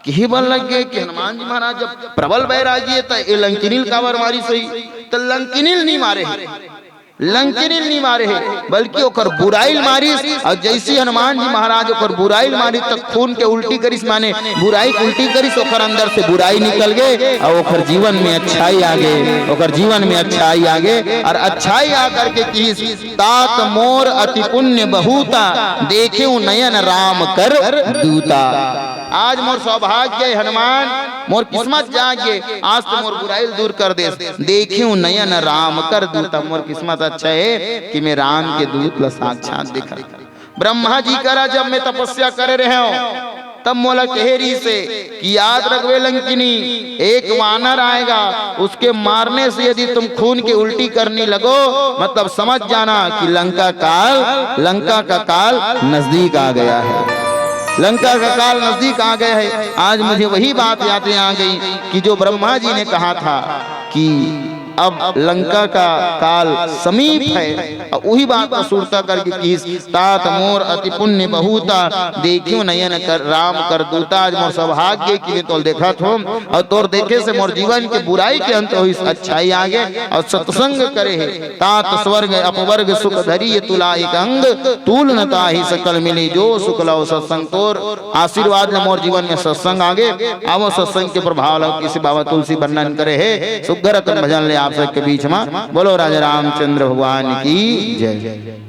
कि बल लग गए कि हनुमान जी महाराज जब प्रबल वैरागी है तो लंकिनील काबर मारी सही, तो लंकिनील नहीं मारे है, लंकिनील नहीं मारे है बल्कि ओकर बुराइल मारिस। और जैसी हनुमान जी महाराज ओकर बुराइल मारिस तो खून के उल्टी करिस, माने बुराई के उल्टी करिस, ओकर अंदर से बुराई निकल गए और ओकर जीवन में अच्छाई आ गए, ओकर जीवन में अच्छाई आ गए। और अच्छाई आ करके की तात मोर अति पुण्य बहुता देखे नयन राम कर दूता। आज मोर सौभाग्य हनुमान, मोर किस्मत जागे, आज तो मोर बुराइल दूर कर दे, देखे नयन राम कर दूता। मोर किस्मत अच्छा है कि मैं राम के दूत ला साक्षात देखा। ब्रह्मा जी करा जब मैं तपस्या करे रहे हो तब मोला कहेरी से कि याद रखवे लंकिनी, एक वानर आएगा, उसके मारने से यदि तुम खून की उल्टी करने लगो मतलब समझ जाना कि लंका का काल नजदीक आ गया है, लंका का काल नजदीक आ गया है। आज मुझे वही बात यादें आ गई कि जो ब्रह्मा जी ने कहा था कि अब लंका का काल समीप है, वही बात को सुरता करके कि तात मोर अति पुण्य बहुता, देखियो नयन कर राम कर दूता। आज मोर सौभाग्य के लिए तो देखा थो और तोर देखे से मोर जीवन के बुराई के अंत हुई अच्छाई आगे और सत्संग करे है। तात स्वर्ग अपवर्ग सुख धरी तुला एक अंग, तूल नता ही सकल मिली जो सुख लो सत्संग। तोर आशीर्वाद ने मोर जीवन में सत्संग आगे आवो, सत्संग के प्रभाव किसी बाबा तुलसी वर्णन करे है। सुगर भजन ले आप सबके बीच में बोलो राजा रामचंद्र भगवान की जय।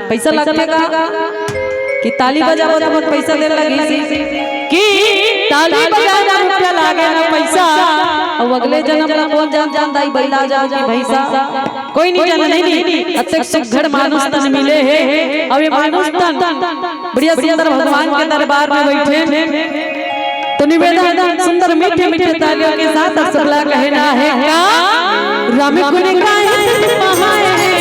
पैसा लगेगा कि ताली बजाबो तो पैसा दे लगी कि ताली बजाना रुपया लागे ना पैसा। और अगले जन्म ला कौन जान दाई बैला जाओ कि भैसा कोई नहीं जाना नहीं। अत्यक सुघड़ मानुष तन मिले है और ये मानुष तन बढ़िया सुंदर भगवान के दरबार में बैठे तो निवेदन सुंदर मीठे मीठे तालियों के साथ सबला कहना है क्या राम गुण गाए महाए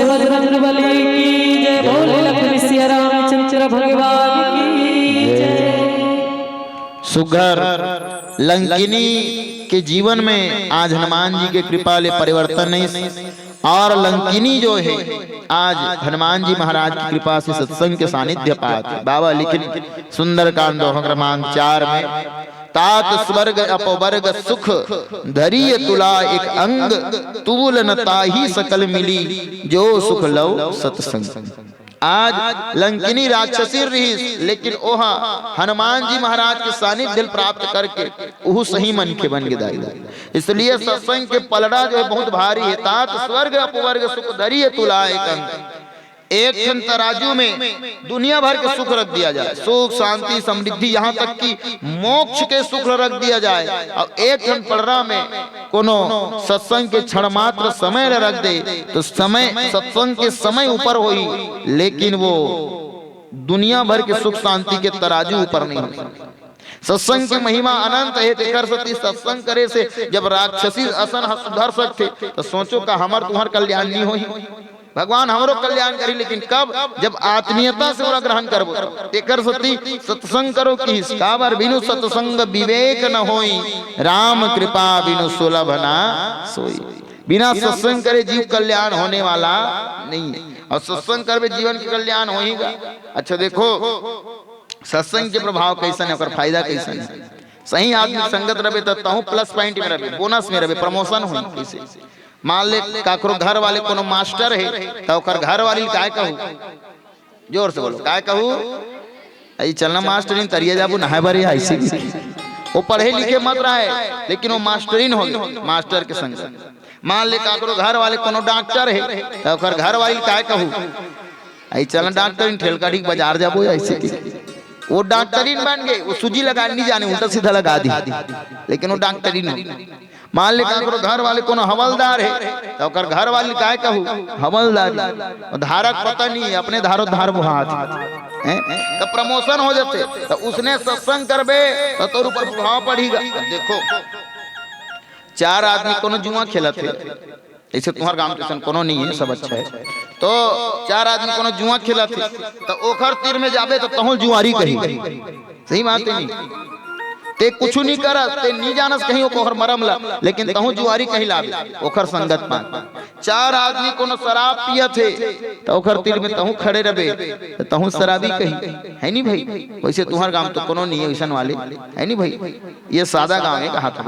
बजरंग बली की जय, बोले लक्ष्मी सिया रामचंद्र भगवान की जय। सुघर लंकिनी के जीवन में आज हनुमान जी के कृपा ले परिवर्तन नहीं, और लंकिनी जो है आज हनुमान जी महाराज की कृपा से सत्संग के सानिध्य पाते। बाबा लिखिन सुंदरकांड दोहा क्रमांक 4 में, तात स्वर्ग अपवर्ग सुख धरिय तुला एक अंग, तूल न ताही सकल मिली जो सुख लव सत्संग। आज लंकिनी राक्षसी रही, लेकिन ओहा हनुमान जी महाराज के सानिध्य प्राप्त करके वह सही मन के बन गए। इसलिए सत्संग के पलड़ा जो है बहुत भारी है। तात स्वर्ग अपवर्ग सुख धरिय तुला एक अंग, एक क्षण तराजू में दुनिया भर के सुख रख दिया जाए, सुख शांति समृद्धि यहाँ तक कि मोक्ष के सुख रख दिया जाए, और एक क्षण पलड़ा में कोनो सत्संग के क्षण मात्र समय रख दे तो समय सत्संग के समय ऊपर होई, लेकिन वो दुनिया भर के सुख शांति के तराजू ऊपर नहीं हो। सत्संग की महिमा अनंत है। कर सती सत्संग करे से जब राक्षसी असन सुधर सकते तो सोचो का हमार तुम्हार कल्याण नहीं होई। भगवान हमरो कल्याण करी, लेकिन कब? जब आत्मीयता से ओरा ग्रहण करबो। तेकर सती सत्संग करो कि काबर बिनु सत्संग विवेक न होई, राम कृपा बिनु सुलभ ना सोई। बिना सत्संग करे जीव कल्याण होने वाला नहीं है, और सत्संग करबे जीवन के कल्याण होईगा। अच्छा देखो सत्संग के प्रभाव कैसा है, ओकर फायदा कैसा है। सही आदमी संगत रहे तो प्लस पॉइंट में रहे, बोनस में रहे, प्रमोशन होई। कैसे? मान ले काकरो घर वाले कोनो मास्टर है तो ओकर घर वाली काय कहू, जोर से बोलो काय कहू, आई चलना मास्टरीन तरिया जाबू नहाए बारी ऐसे। वो पढ़े लिखे मत रहे, लेकिन वो मास्टरीन हो गए, मास्टर के संग। मान ले काकरो घर वाले कोनो डॉक्टर है तो ओकर घर वाली काय कहू, आई चलना डॉक्टरीन ठेलकाठी बाजार जाबू ऐसे। वो डॉक्टरीन बन गए, वो सूजी लगा नहीं जाने उल्टा सीधा लगा दी, लेकिन वो डॉक्टरीन हो। मान ले घर वाले कोनो हवलदार है तो ओकर घर वाली काय कहू, हवलदार। धारक पता नहीं अपने धारो धार बुहात तो प्रमोशन हो जाते। तो उसने सत्संग करबे तो तोर ऊपर प्रभाव पड़ेगा। देखो 4 आदमी कोनो जुआ खेलत है, ऐसे तुम्हार गांव टेशन कोनो नहीं है, सब अच्छा है। तो 4 आदमी कोनो जुआ खेलत है तो ओखर तीर में जाबे तो तहु जुआरी कही। सही बात है नहीं, ते कुछ नहीं करत, ते नहीं जानस कहीं ओकर मरम ला, लेकिन तहु जुआरी कहीं लाबे ओकर संगत मान। 4 आदमी कोनो शराब पियत है तो ओकर तीर में तहु खड़े रहे तो तहु शराबी कहीं। है नहीं भाई? वैसे तुम्हार गांव तो कोनो नहीं है वैसन वाले, है नहीं भाई? ये सादा गांव है, कहा था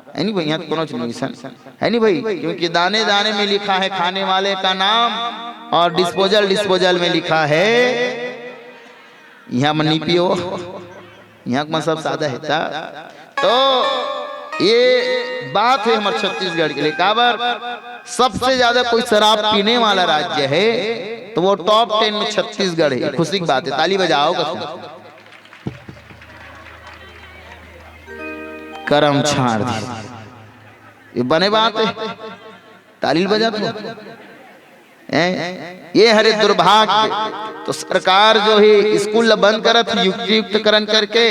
है नहीं भाई? यहाँ कोनो नहीं वैसन है नहीं भाई, क्योंकि दाने दाने में लिखा है खाने वाले का नाम, और डिस्पोजल डिस्पोजल में लिखा है यहाँ मनी पियो। यहाँ का सब सादा है था। तो ये बात है हमारे छत्तीसगढ़ के लिए। काबर सबसे ज्यादा कोई शराब पीने वाला राज्य है तो वो टॉप 10 में छत्तीसगढ़ है। खुशी की बात है, ताली बजाओ। करम छाड़ ये बने बात है, ताली बजा दो। ये हरे दुर्भाग्य। तो सरकार जो है स्कूल बंद करत युक्तिकरण करके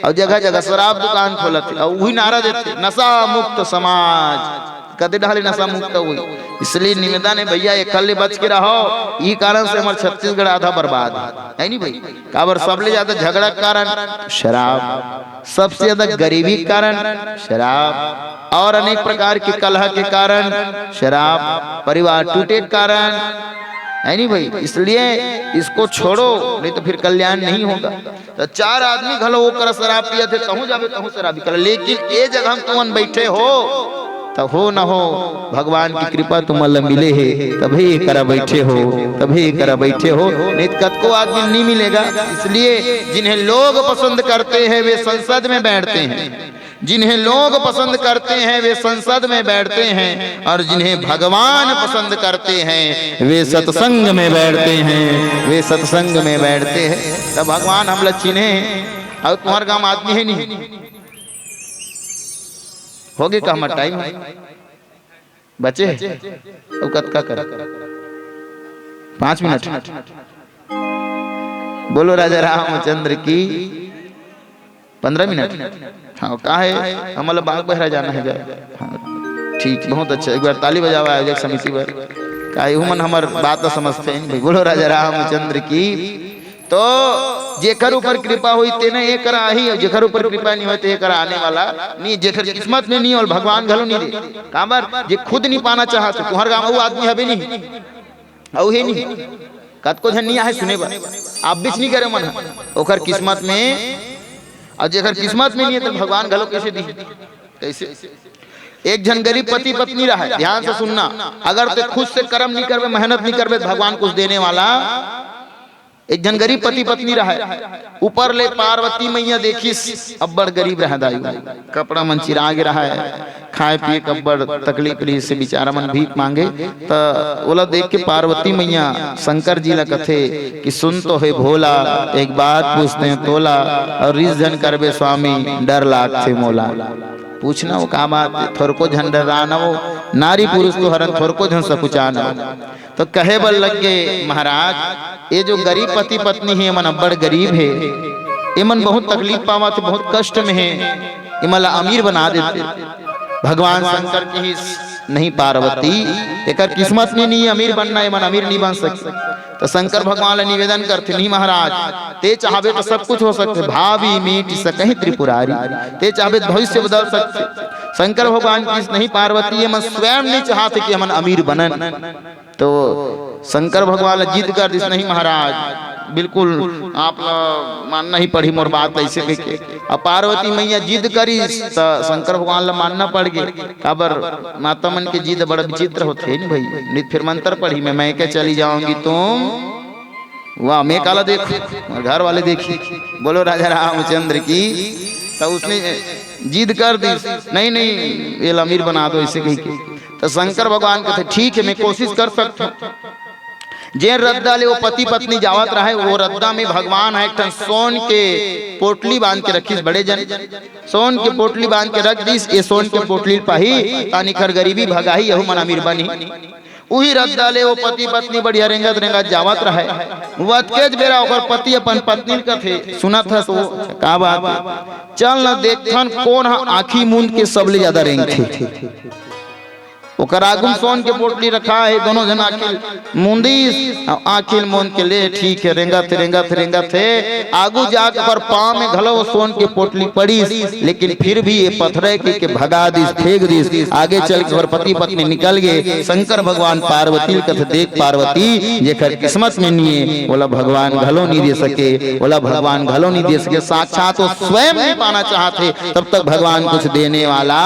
और जगह जगह शराब दुकान खोलत और वही नारा देते नशा मुक्त समाज, कदे ढाले नशा मुक्त हुई। इसलिए निवेदन है भैया ये कल बच के रहो। ये कारण से हमारे छत्तीसगढ़ आधा बर्बाद है नहीं भाई? काबर सबसे ज्यादा झगड़ा कारण शराब, सबसे ज्यादा गरीबी कारण शराब, और अनेक प्रकार के कलह के कारण शराब, परिवार टूटे कारण है नहीं भाई? इसलिए इसको छोड़ो, नहीं तो फिर कल्याण नहीं होगा। तो 4 आदमी घलो वो कर शराब पिया थे, कहूँ जावे कहूँ शराबी कर, लेकिन ये जगह हम तुम बैठे हो तो हो न हो भगवान की कृपा तुम्हारे मिले है तभी करा बैठे हो, तभी करा बैठे हो, नहीं कद को आदमी नहीं मिलेगा। इसलिए जिन्हें लोग पसंद करते हैं वे संसद में बैठते हैं, जिन्हें लोग पसंद करते हैं वे संसद में बैठते हैं, और जिन्हें भगवान पसंद करते हैं वे सत्संग में बैठते हैं, वे सत्संग में बैठते हैं। तब भगवान हम लोग चिन्हे। और तुम्हारे गांव आदमी है नहीं होगे का हमारा टाइम बचे अब कद का कर 5 मिनट बोलो राजा रामचंद्र की 15 मिनट। हाँ कहा है हमारा बाग बहरा जाना है। हाँ ठीक, बहुत अच्छा। एक बार ताली बजावा आयोजक समिति पर। काहू मन हमार बात समझते हैं। बोलो राजा रामचंद्र की। तो जेकर ऊपर कृपा हुई तेने एक करा ही, जेकर ऊपर कृपा नहीं हुई तो एक आने वाला नहीं, जेकर किस्मत में नहीं और भगवान घलो नहीं दे। काबर जे खुद नहीं पाना चाहते तुम्हार गाँव वो आदमी हबे नहीं औ ही नहीं कत को धनिया है सुने बा आप बीच नहीं करे मन ओकर किस्मत में, और जेकर किस्मत में नहीं है तो भगवान घलो कैसे दी। कैसे एक जन गरीब पति पत्नी रहा है, ध्यान से सुनना, अगर ते खुद से कर्म नहीं करबे मेहनत नहीं करबे भगवान कुछ देने वाला। एक जन गरीब पति पत्नी रहा है, ऊपर ले पार्वती मैया देखिस अब्बड़ गरीब रहा दाई, कपड़ा मन चिराग रहा है, खाए पिए कब्बड़ तकलीफ रही से बेचारा मन भीख मांगे। तो ओला देख के पार्वती मैया शंकर जी ला कथे कि सुन तो है भोला एक बात पूछते हैं तोला, और रिस जन करबे स्वामी डर लाग थे मोला। पूछना वो का बात थोर को झन डराना वो नारी पुरुष तो हरन थोर को झन सकुचाना। तो कहे बल लग गए महाराज ये जो गरीब पति पत्नी है मन अब्बड़ गरीब है, ये मन बहुत तकलीफ पावा थे, बहुत कष्ट में है, ये मला अमीर बना देते भगवान शंकर की ही नहीं पार्वती एक किस्मत में नहीं अमीर बनना, ये मन अमीर नहीं बन सकते। तो शंकर भगवान ने निवेदन करते नहीं महाराज ते चाहबे तो सब कुछ हो सकते, भावी मीट सकहीं त्रिपुरारी, ते चाहबे भविष्य बदल सकते। शंकर भगवान की नहीं पार्वती मन स्वयं नहीं चाहते कि हम अमीर बनन। तो शंकर भगवान जिद कर दिस नहीं महाराज बिल्कुल आप मानना ही पड़ी मोर बात ऐसे के। अब पार्वती मैया जिद करी तो शंकर भगवान ला मानना पड़ गए। काबर माता मन के जिद बड़ा विचित्र होते है भाई। नहीं फिर मंत्र पढ़ी मैं क्या चली जाऊंगी तुम वाह मैं काला देखो घर वाले देखी। बोलो राजा रामचंद्र की। तो उसने जिद कर दी नहीं नहीं ये अमीर बना दो ऐसे कही के। तो शंकर भगवान कहते ठीक है मैं कोशिश कर सकता हूँ। जे रद्दा ले वो पति पत्नी जावत रहे वो रद्दा में भगवान है एक सोन के पोटली बांध के रखीस, बड़े जन सोन के पोटली बांध के रख दीस। ये सोन के पोटली पाही तानी खर गरीबी भगाही यहू मन अमीर बनी। वही रद्दा ले वो पति पत्नी बढ़िया रेंगत रेंगत जावत रहे। वतकेज बेरा ओकर पति अपन पत्नी कथे सुनत हस वो का बात चल न देखथन कौन आँखी मूंद के सबले ज्यादा रेंगथे। ओकर आगुम सोन के पोटली रखा है, दोनों जन आखिल मुंदी आखिल मूंद के ले ठीक है रेंगत रेंगत रेंगत है। आगू जाकर पर पाँव में घलो सोन के पोटली पड़ी, लेकिन फिर भी ये पत्थरे के भगा दिस फेंक दिस। आगे चल के पति पत्नी निकल गए। शंकर भगवान पार्वती कथ देख पार्वती जेकर किस्मत में नहीं है बोला भगवान घलो नहीं दे सके, बोला भगवान घलो नहीं दे सके। साक्षात वो स्वयं नहीं पाना चाहते तब तक भगवान कुछ देने वाला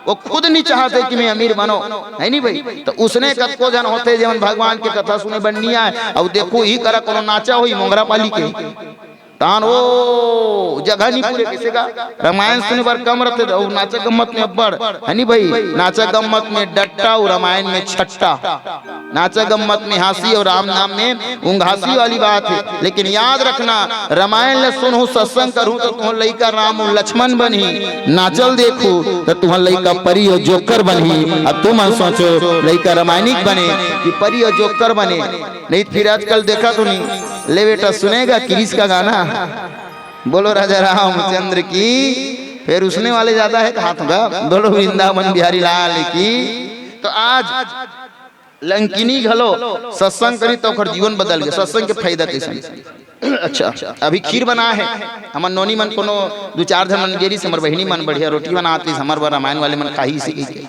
वो खुद नहीं चाहते कि मैं अमीर बनो है नहीं भाई। तो उसने कतको जन होते जीवन भगवान की कथा सुने बननी है। अब देखो ही करा कोनो नाचा हुई मोंगरा पाली के तान वो जगह नहीं पूरे किसी का रामायण सुने बार कम रहते और नाचा गम्मत में अब्बड़ है नहीं भाई। नाचा गम्मत में डट्टा और रामायण में छट्टा, नाचा गम्मत में हंसी और राम नाम में उंघासी वाली बात है। लेकिन याद रखना रामायण ले सुनहु सत्संग करूँ तो तुम लइका राम और लक्ष्मण बनी, नाचल देखू तो तुम लइका परी और जोकर बनी। अब तुम सोचो लइका रामायणिक बने कि परी और जोकर बने। नहीं फिर आजकल देखा तो नहीं ले बेटा सुनेगा क्रिस का गाना। बोलो राजा रामचंद्र की। फिर उसने वाले ज्यादा है कहा था बोलो वृंदावन बिहारी लाल की। तो आज लंकिनी घलो सत्संग करी तो जीवन बदल गया। सत्संग के फायदा कैसे अच्छा अभी खीर बना है हमर नोनी मन कोनो दो चार जन मन गेरी से हमर बहिनी मन बढ़िया रोटी बनाती हमर रामायण वाले मन खाही सी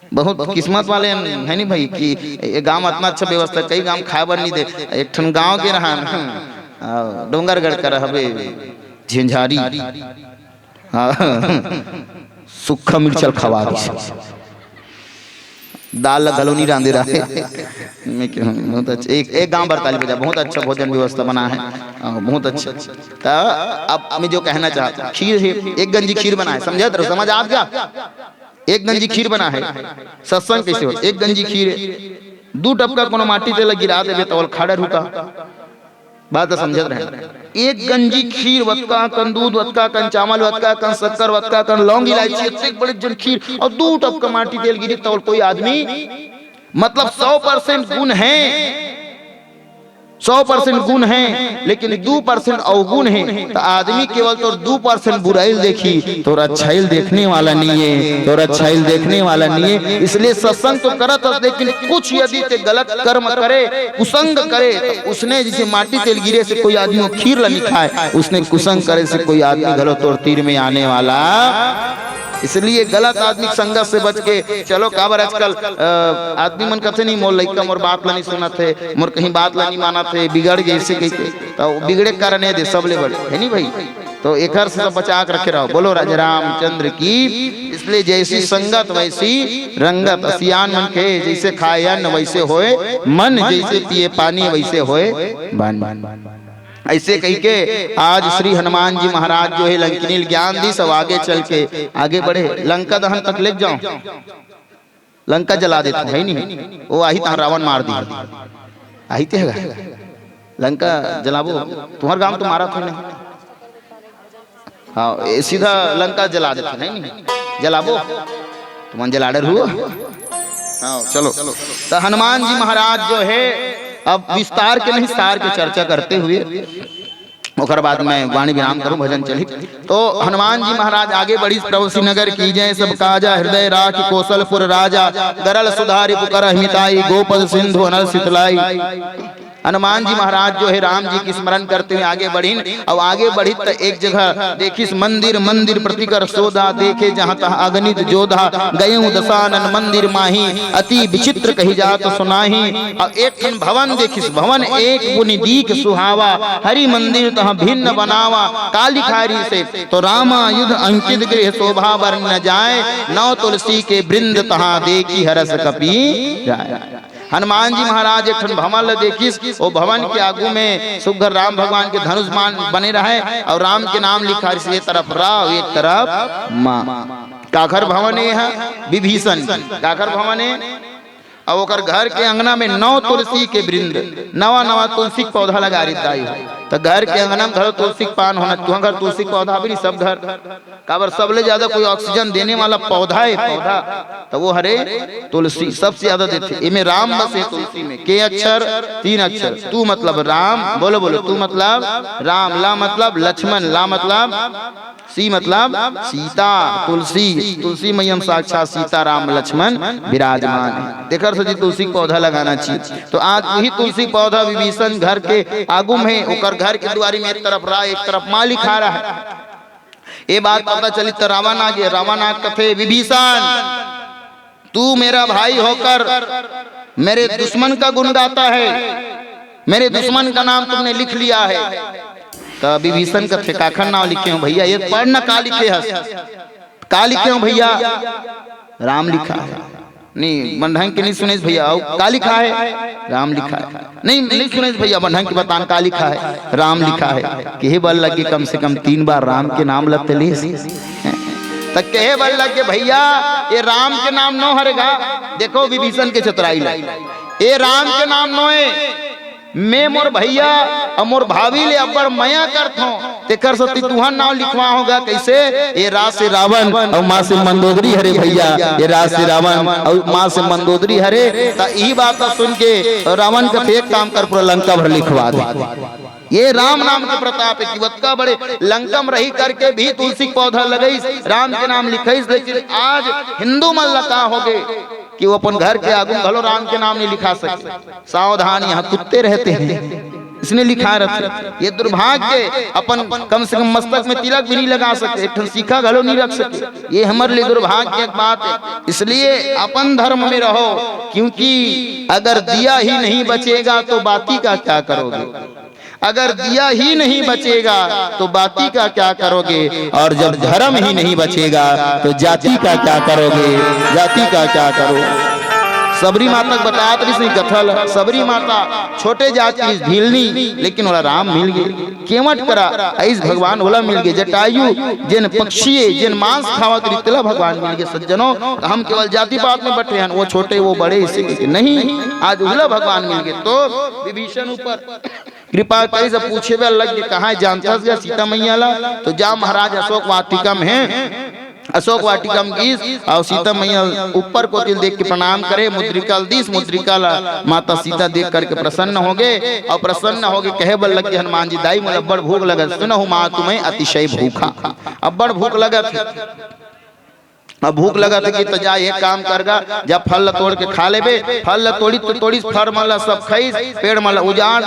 बहुत किस्मत वाले है नहीं भाई कि गांव इतना अच्छा व्यवस्था कई गांव खाए बर नहीं दे। एक ठन गांव के रहा डोंगरगढ़ कर हवे झंझारी सूखा मिर्चल खवा दाल घलोनी रांधे रहे बहुत अच्छा। एक गांव बरताली बजा बहुत अच्छा भोजन व्यवस्था बना है बहुत अच्छा। तो अब मैं जो कहना चाहता हूँ खीर है एक गंजी खीर बना है समझा तो समझ आप क्या एक गंजी खीर बना है। सत्संग कैसे हो एक गंजी खीर दू टपका कोनो माटी तेल गिरा देवे तो खड़े रुका बात समझत रहे। एक गंजी खीर वतका कन दूध वतका कन चावल वतका कन शक्कर वतका कन लौंग इलायची इतने बड़े जन खीर और दू टपका माटी तेल गिरी तो कोई आदमी मतलब 100% गुण है 100% गुण है लेकिन 2% अवगुण है। तो आदमी केवल तो 2% बुराइल देखी तो अच्छाइल देखने वाला नहीं है, तो अच्छाइल देखने वाला नहीं है। इसलिए सत्संग तो करत लेकिन कुछ यदि ते गलत कर्म करे, कुसंग करे, तो उसने जैसे माटी तेल गिरे से कोई आदमी खीर ला नहीं खाए, उसने कुसंग करे से कोई आदमी घलो तोड़ तीर में आने वाला। इसलिए गलत आदमी संगत से बच के चलो। काबर आजकल आदमी मन कहते नहीं मोर लइका मोर बात ला नहीं सुना थे, मोर कहीं बात ला नहीं माना थे, बिगड़ गए ऐसे कहीं तो बिगड़े कारण है दे सबले बड़े है नहीं भाई। तो एक हर से बचा के रखे रहो। बोलो राजा रामचंद्र की। इसलिए जैसी संगत वैसी रंगत, सियान मन के जैसे खाए अन्न वैसे होए मन, जैसे पिए पानी वैसे होए बन। ऐसे कही के आज श्री हनुमान जी महाराज जो है लंकिनी ज्ञान दी, सब आगे चल के आगे बढ़े, लंका दहन तक ले जाओ, लंका जला देता है नहीं वो आही तहाँ रावण मार दी आही ते लंका जलाबो तुम्हार गांव तुम्हारा था नहीं। हाँ सीधा लंका जला देता नहीं जलाबो तुम जला डर हुआ। हाँ चलो। तो हनुमान जी महाराज जो है अब विस्तार के नहीं सार के चर्चा करते हुए ओकर बाद में वाणी विराम करूं, भजन चली। तो हनुमान जी महाराज आगे बढ़ी। प्रभु श्रीनगर की जय सब काजा, हृदय राख कौशलपुर राजा, गरल सुधारि पुकर हिमिताई, गोपद सिंधु अनल सितलाई। हनुमान जी महाराज जो है राम जी की स्मरण करते हुए आगे बढ़ी। और आगे बढ़ी तो एक जगह देखिस मंदिर मंदिर प्रतिकर सोधा, देखे जहाँ तहाँ अगणित जोधा, गयऊ दशानन मंदिर माही, अति विचित्र कही जात सुनाही। और एक भवन देखिस, भवन एक पुनि दीख सुहावा, हरि मंदिर तहाँ भिन्न बनावा, काली खारी से तो रामा युद्ध अंकित गृह, शोभा वर्ण न जाए, नौ तुलसी के वृंद तहाँ देखी हरस कपी जाए। हनुमान जी महाराज एक भवन देखिस, वो भवन के आगू में सुघर राम भगवान के धनुष मान बने रहे और राम के नाम लिखा, एक तरफ राव एक तरफ माँ। काखर भवन है विभीषण, काखर भवन है। और ओकर घर के अंगना में 9 तुलसी के वृंद, नवा नवा तुलसी के पौधा लगा रिदाई है। तो घर के अंगना में घर तुलसी के पान होना, तुम घर तुलसी के पौधा भी नहीं, सब घर काबर सबले ज्यादा कोई ऑक्सीजन देने वाला पौधा है पौधा तो वो हरे तुलसी सबसे ज्यादा देते। इनमें राम बसे तुलसी में, के अक्षर 3 अक्षर, तू मतलब राम, बोलो बोलो तू मतलब राम, ला मतलब लक्ष्मण, ला मतलब सी मतलब सीता, तुलसी तुलसी मैयम साक्षात सीता राम लक्ष्मण विराजमान है। देखकर सजी तुलसी पौधा लगाना चाहिए। तो आज वही तुलसी पौधा विभीषण घर के आगू में, ओकर घर के द्वारी में एक तरफ रा एक तरफ माँ लिखा रहा है। ये बात पता चली तो रावण आ गया। रावण आ कथे विभीषण तू मेरा भाई होकर मेरे दुश्मन का गुण गाता है, मेरे दुश्मन का नाम तुमने लिख लिया है। तो विभीषण का थे काखर नाम लिखे हो भैया, ये पढ़ना का लिखे हस, का लिखे हो भैया, राम लिखा है। नहीं बंढंग के नहीं सुने भैया, का लिखा है, राम लिखा है। नहीं सुने भैया बंढंग के बतान का लिखा है, राम लिखा है। कहे बल लगे कम से कम 3 बार राम के नाम लगते ले तक कहे बल लगे भैया ये राम के नाम नो हरेगा। देखो विभीषण के चतुराई ला, ये राम के नाम नो है, मैं मोर भैया और मोर भाभी ले अब्बड़ मया करत हूँ, तेकर सती तुहर नाम लिखवा होगा कैसे। ये राज से रावण और माँ से मंदोदरी हरे भैया, ये राज से रावण और माँ से मंदोदरी हरे। तो यही बात सुन के रावण का एक काम कर पूरा लंका भर लिखवा दे। ये राम नाम के प्रताप है कि वत्का बड़े लंकम रही करके भी तुलसी पौधा लगई, राम के नाम लिखाईस। लेकिन आज हिंदू मन लगा हो गए कि वो अपन घर के आगू भलो राम के नाम नहीं लिखा सके। सावधान यहाँ कुत्ते रहते हैं इसने लिखा रखे। ये दुर्भाग्य अपन कम से कम मस्तक में तिलक भी नहीं लगा सकते, एक सीखा घलो नहीं रख सके। ये हमारे लिए दुर्भाग्य की बात है। इसलिए अपन धर्म में रहो, क्योंकि अगर दिया ही नहीं बचेगा तो बाती का क्या करोगे, अगर दिया ही नहीं बचेगा तो बाती का क्या करोगे, और जब धर्म ही नहीं बचेगा तो जाति का क्या करोगे, जाति का क्या करोगे। सबरी माता बताया तो नहीं कथल, सबरी माता छोटे जाति की भीलनी, लेकिन वाला राम मिल गए। केवट करा ऐस भगवान वाला मिल गए। जटायु जिन पक्षी जिन मांस खावा करीतला भगवान मिल गए। सज्जनों हम केवल जाति पात में बैठे हैं, वो छोटे वो बड़े इसे नहीं, आज उगला भगवान मिल गए। तो विभीषण ऊपर कृपा करी से पूछे वे लग कहा जानता सीता मैया ला, तो जा महाराज अशोक वाटिका में है अशोक वाटिका में गीस और सीता मैया ऊपर को तिल देख के प्रणाम करे, मुद्रिका दीस मुद्रिका माता सीता देख करके प्रसन्न हो गए और प्रसन्न हो गए कहे बल लगे हनुमान जी दाई मुझे बड़ भूख लगा, सुनो माँ तुम्हें अतिशय भूखा, अब बड़ भूख लगा थी, अब भूख लगा था कि तो जा एक काम करगा, जब फल तोड़ के खा लेबे, फल तोड़ी तो तोड़ी फर मला सब खाई, पेड़ मला उजाड़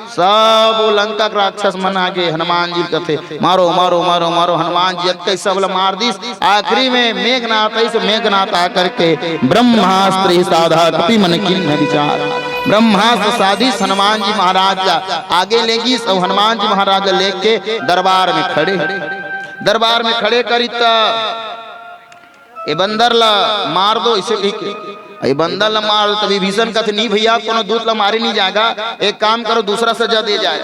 सब लंका का राक्षस मना के हनुमान जी कथे मारो मारो मारो मारो, हनुमान जी कैसा बोला मार दिस। आखिरी में मेघनाथ ऐसे मेघनाथ आकर के ब्रह्मास्त्र साधा कपि मन किन्ह विचार, ब्रह्मास्त्र साधिश हनुमान जी महाराज आगे लेगी और हनुमान जी महाराज लेके दरबार में खड़े, दरबार में खड़े करी ये बंदर ला मार दो, इसे ये बंदर ला मार दो। तभी भीषण कहते नहीं भैया कोनो दूत ला मारे नहीं जाएगा, एक काम करो दूसरा सजा दे जाए।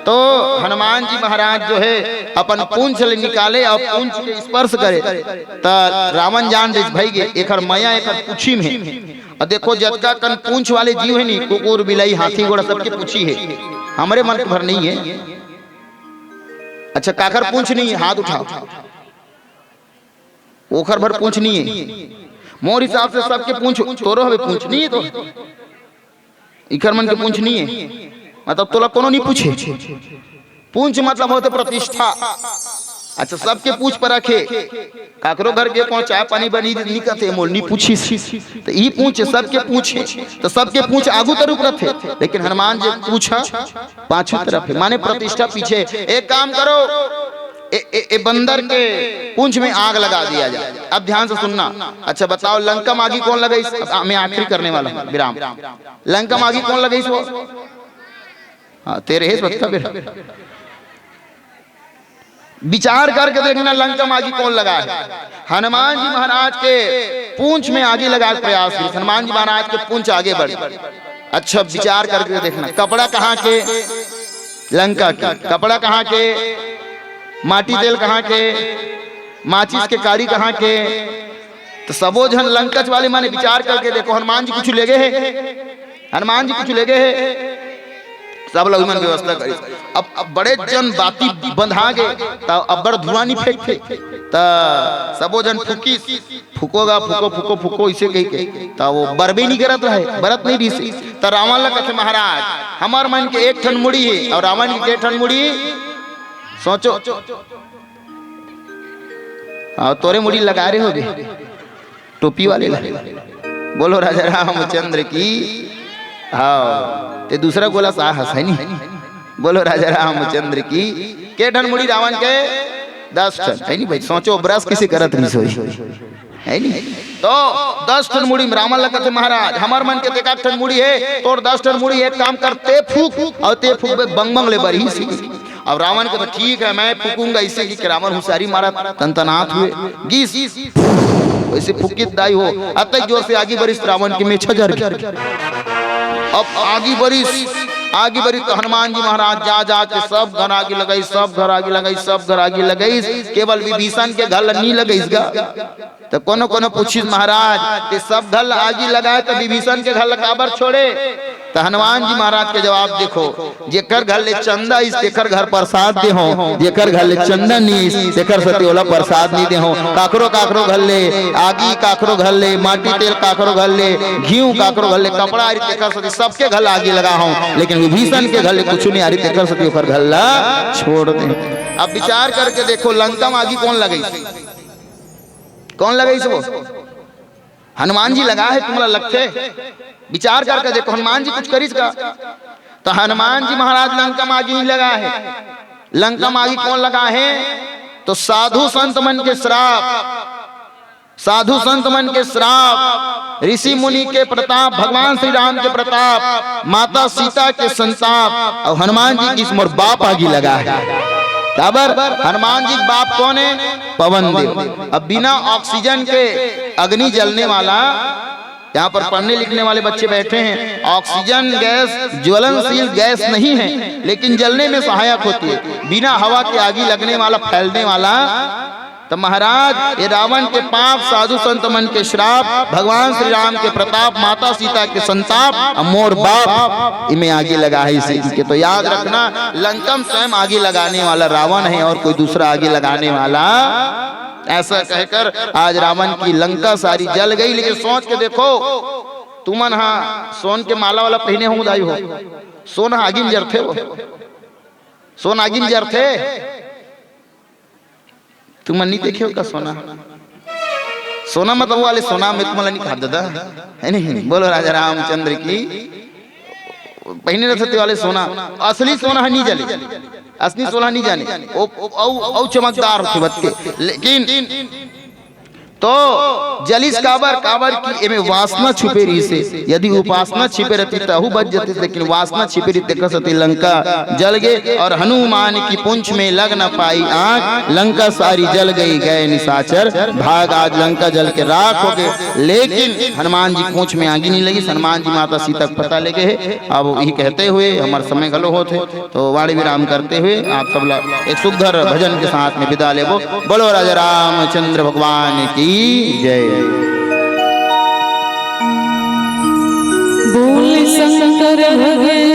तो हनुमान जी महाराज जो है अपन पूंछ ले निकाले और पूंछ के स्पर्श करे तो रावण जान दे भाई गे एक माया एक पूछी में, और देखो जतका कन पूंछ वाले जीव है नी, कुकुर बिलाई हाथी घोड़ा सबके पूछी है, हमारे मन भर नहीं है। अच्छा काकर पूंछ नहीं है, हाथ उठाओ, ओखर भर पूंछ नहीं है, मोर हिसाब से सबके पूंछ तोरो हवे पूंछ नहीं है, तो इकर मन के पूंछ नहीं है, मतलब तोला कोनो नहीं पूछे, पूंछ मतलब होते प्रतिष्ठा। अच्छा सबके पूछ पर रखे, काकरो घर के कौन चाय पानी बनी निकते मोल नहीं पूछी, तो ई पूछ सबके पूछे, तो सबके पूछ आगू तरफ रखे, लेकिन हनुमान जी पूछा पांचों तरफ है, माने प्रतिष्ठा पीछे। एक काम करो ए बंदर के पूंछ में आग लगा दिया जाए। अब ध्यान से सुनना। अच्छा बताओ लंका मागी कौन लगाई? मैं आखिरी करने वाला हूं विराम। लंका मागी कौन लगाई? वो हाँ तेरे है बता विचार करके देखना लंका मागी कौन लगा है। हनुमान जी महाराज के पूंछ में आगे लगा प्रयास की, हनुमान जी महाराज के पूंछ आगे बढ़ी। अच्छा विचार करके देखना कपड़ा कहाँ के? लंका के। कपड़ा कहाँ के? माटी तेल कहाँ के? माचिस के काड़ी कहाँ के? तो सबो जन लंकच वाले माने विचार करके देखो हनुमान जी कुछ ले गए हैं, हनुमान जी कुछ ले गए हैं, सब लोग मन व्यवस्था करी। अब बड़े जन बाती बंधा गए तो अब बड़ धुआं नहीं फेंकते, तो सबो जन फूकी फूकोगा फूको फूको फूको इसे कही के तो वो बरबे नहीं करत रहे, बरत नहीं रही। तो रावण लग कहे महाराज हमार मन के एक ठन मुड़ी है और रावण की एक ठन मुड़ी, सोचो तोरे मुड़ी लगा रहे हो बे टोपी वाले लगे। बोलो राजा रामचंद्र की। हाँ ते दूसरा गोला साहस है नहीं। बोलो राजा रामचंद्र की। के ठन मुड़ी रावण के? 10 ठन है नहीं भाई। सोचो ब्रश किसी करत नहीं सोई है नहीं। तो 10 ठन मुड़ी रावण लगा थे महाराज हमार मन के एक ठन मुड़ी है तो 10 ठन मुड़ी एक काम करते फूक और ते फूक बंग बंग ले बरही सी। अब रावण के तो ठीक है मैं फूकूंगा इससे कि रावण हुशारी मारा तनतनात हुए गीस वैसे फूकित दाई हो अतः जोर से आगे बरिस रावण की मेछा जर गई। अब आगे बरी तो हनुमान जी महाराज जा जा के सब घर आगे लगाई, सब घर आगे लगाई, सब घर आगे लगाई, केवल विभीषण के घर नहीं लगाईगा। तो कोनो कोनो पूछी महाराज सब घर आगे लगाए तो विभीषण के घर काबर छोड़े? तो हनुमान जी महाराज के जवाब देखो जेकर घर ले चंदा इस तेकर घर प्रसाद दे हो, जेकर घर ले चंदन नहीं इस तेकर सती वाला प्रसाद नहीं दे हो। काकरो काकरो घर ले आगी, काकरो घर ले माटी तेल, काकरो घर ले घी, काकरो घर ले कपड़ा आरी तेकर सती सबके घर आगे लगा हूं, लेकिन विभीषण के घर ले कुछ नहीं आरी तेकर सती ओकर घर ला छोड़ दे। अब विचार करके देखो लंका में आगी कौन लगाई? कौन लगाई? सब हनुमान जी लगा है, तुम्हारा लगते विचार करके देखो हनुमान जी कुछ करीस का? तो हनुमान जी महाराज लंका में आगी नहीं लगा है। लंका में आगी कौन लगा है? तो साधु संत मन के श्राप, साधु संत मन के श्राप, ऋषि मुनि के प्रताप, भगवान श्री राम के प्रताप, माता सीता के संताप और हनुमान जी की मोर बाप आगी लगा है। खबर हनुमान जी बाप कौन है? पवन देव। अब बिना ऑक्सीजन के अग्नि जलने वाला, यहाँ पर पढ़ने लिखने वाले बच्चे बैठे हैं, ऑक्सीजन गैस ज्वलनशील गैस नहीं है लेकिन जलने में सहायक होती है। बिना हवा के आगी लगने वाला, फैलने वाला। तो महाराज ये रावण के पाप, साधु संत मन के श्राप, भगवान श्री राम के प्रताप, माता सीता के संताप, मोर बाप इनमें आगे लगा है इसी के। तो याद रखना लंका स्वयं आगे लगाने वाला रावण है और कोई दूसरा आगे लगाने वाला ऐसा कहकर आज रावण की लंका सारी जल गई। लेकिन सोच के देखो, तुमन हाँ सोन के माला वाला पहने हो दाई हो, सोन आगिम जरथे, वो सोन आगिम जरथे, तुमन नहीं देखे हो का सोना? सोना मतलब वो वाले सोना में तुम्हारा नहीं खा दादा है नहीं। बोलो राजा रामचंद्र की। पहने रहते वाले सोना, असली सोना नहीं जले, असली सोना नहीं जाने, ओ चमकदार होते बत के। लेकिन तो जलिस काबर काबर की एमे वासना छिपे रही से, यदि उपासना छिपे रहती तहु बच जाती, लेकिन वासना छिपे रही देखा सती लंका जल गए। और हनुमान की पूंछ में लग न पाई आंख, लंका सारी जल गई, गए निशाचर भाग। आज लंका जल के राख हो गए, लेकिन हनुमान जी पूंछ में आगी नहीं लगी। हनुमान जी माता सीता को पता लगे है। अब यही कहते हुए हमारे समय गलो होते, तो वाणी विराम करते हुए आप सब एक सुंदर भजन के साथ में विदा लेबो। बोलो राजा रामचंद्र भगवान की जय। बोल शंकर भगवान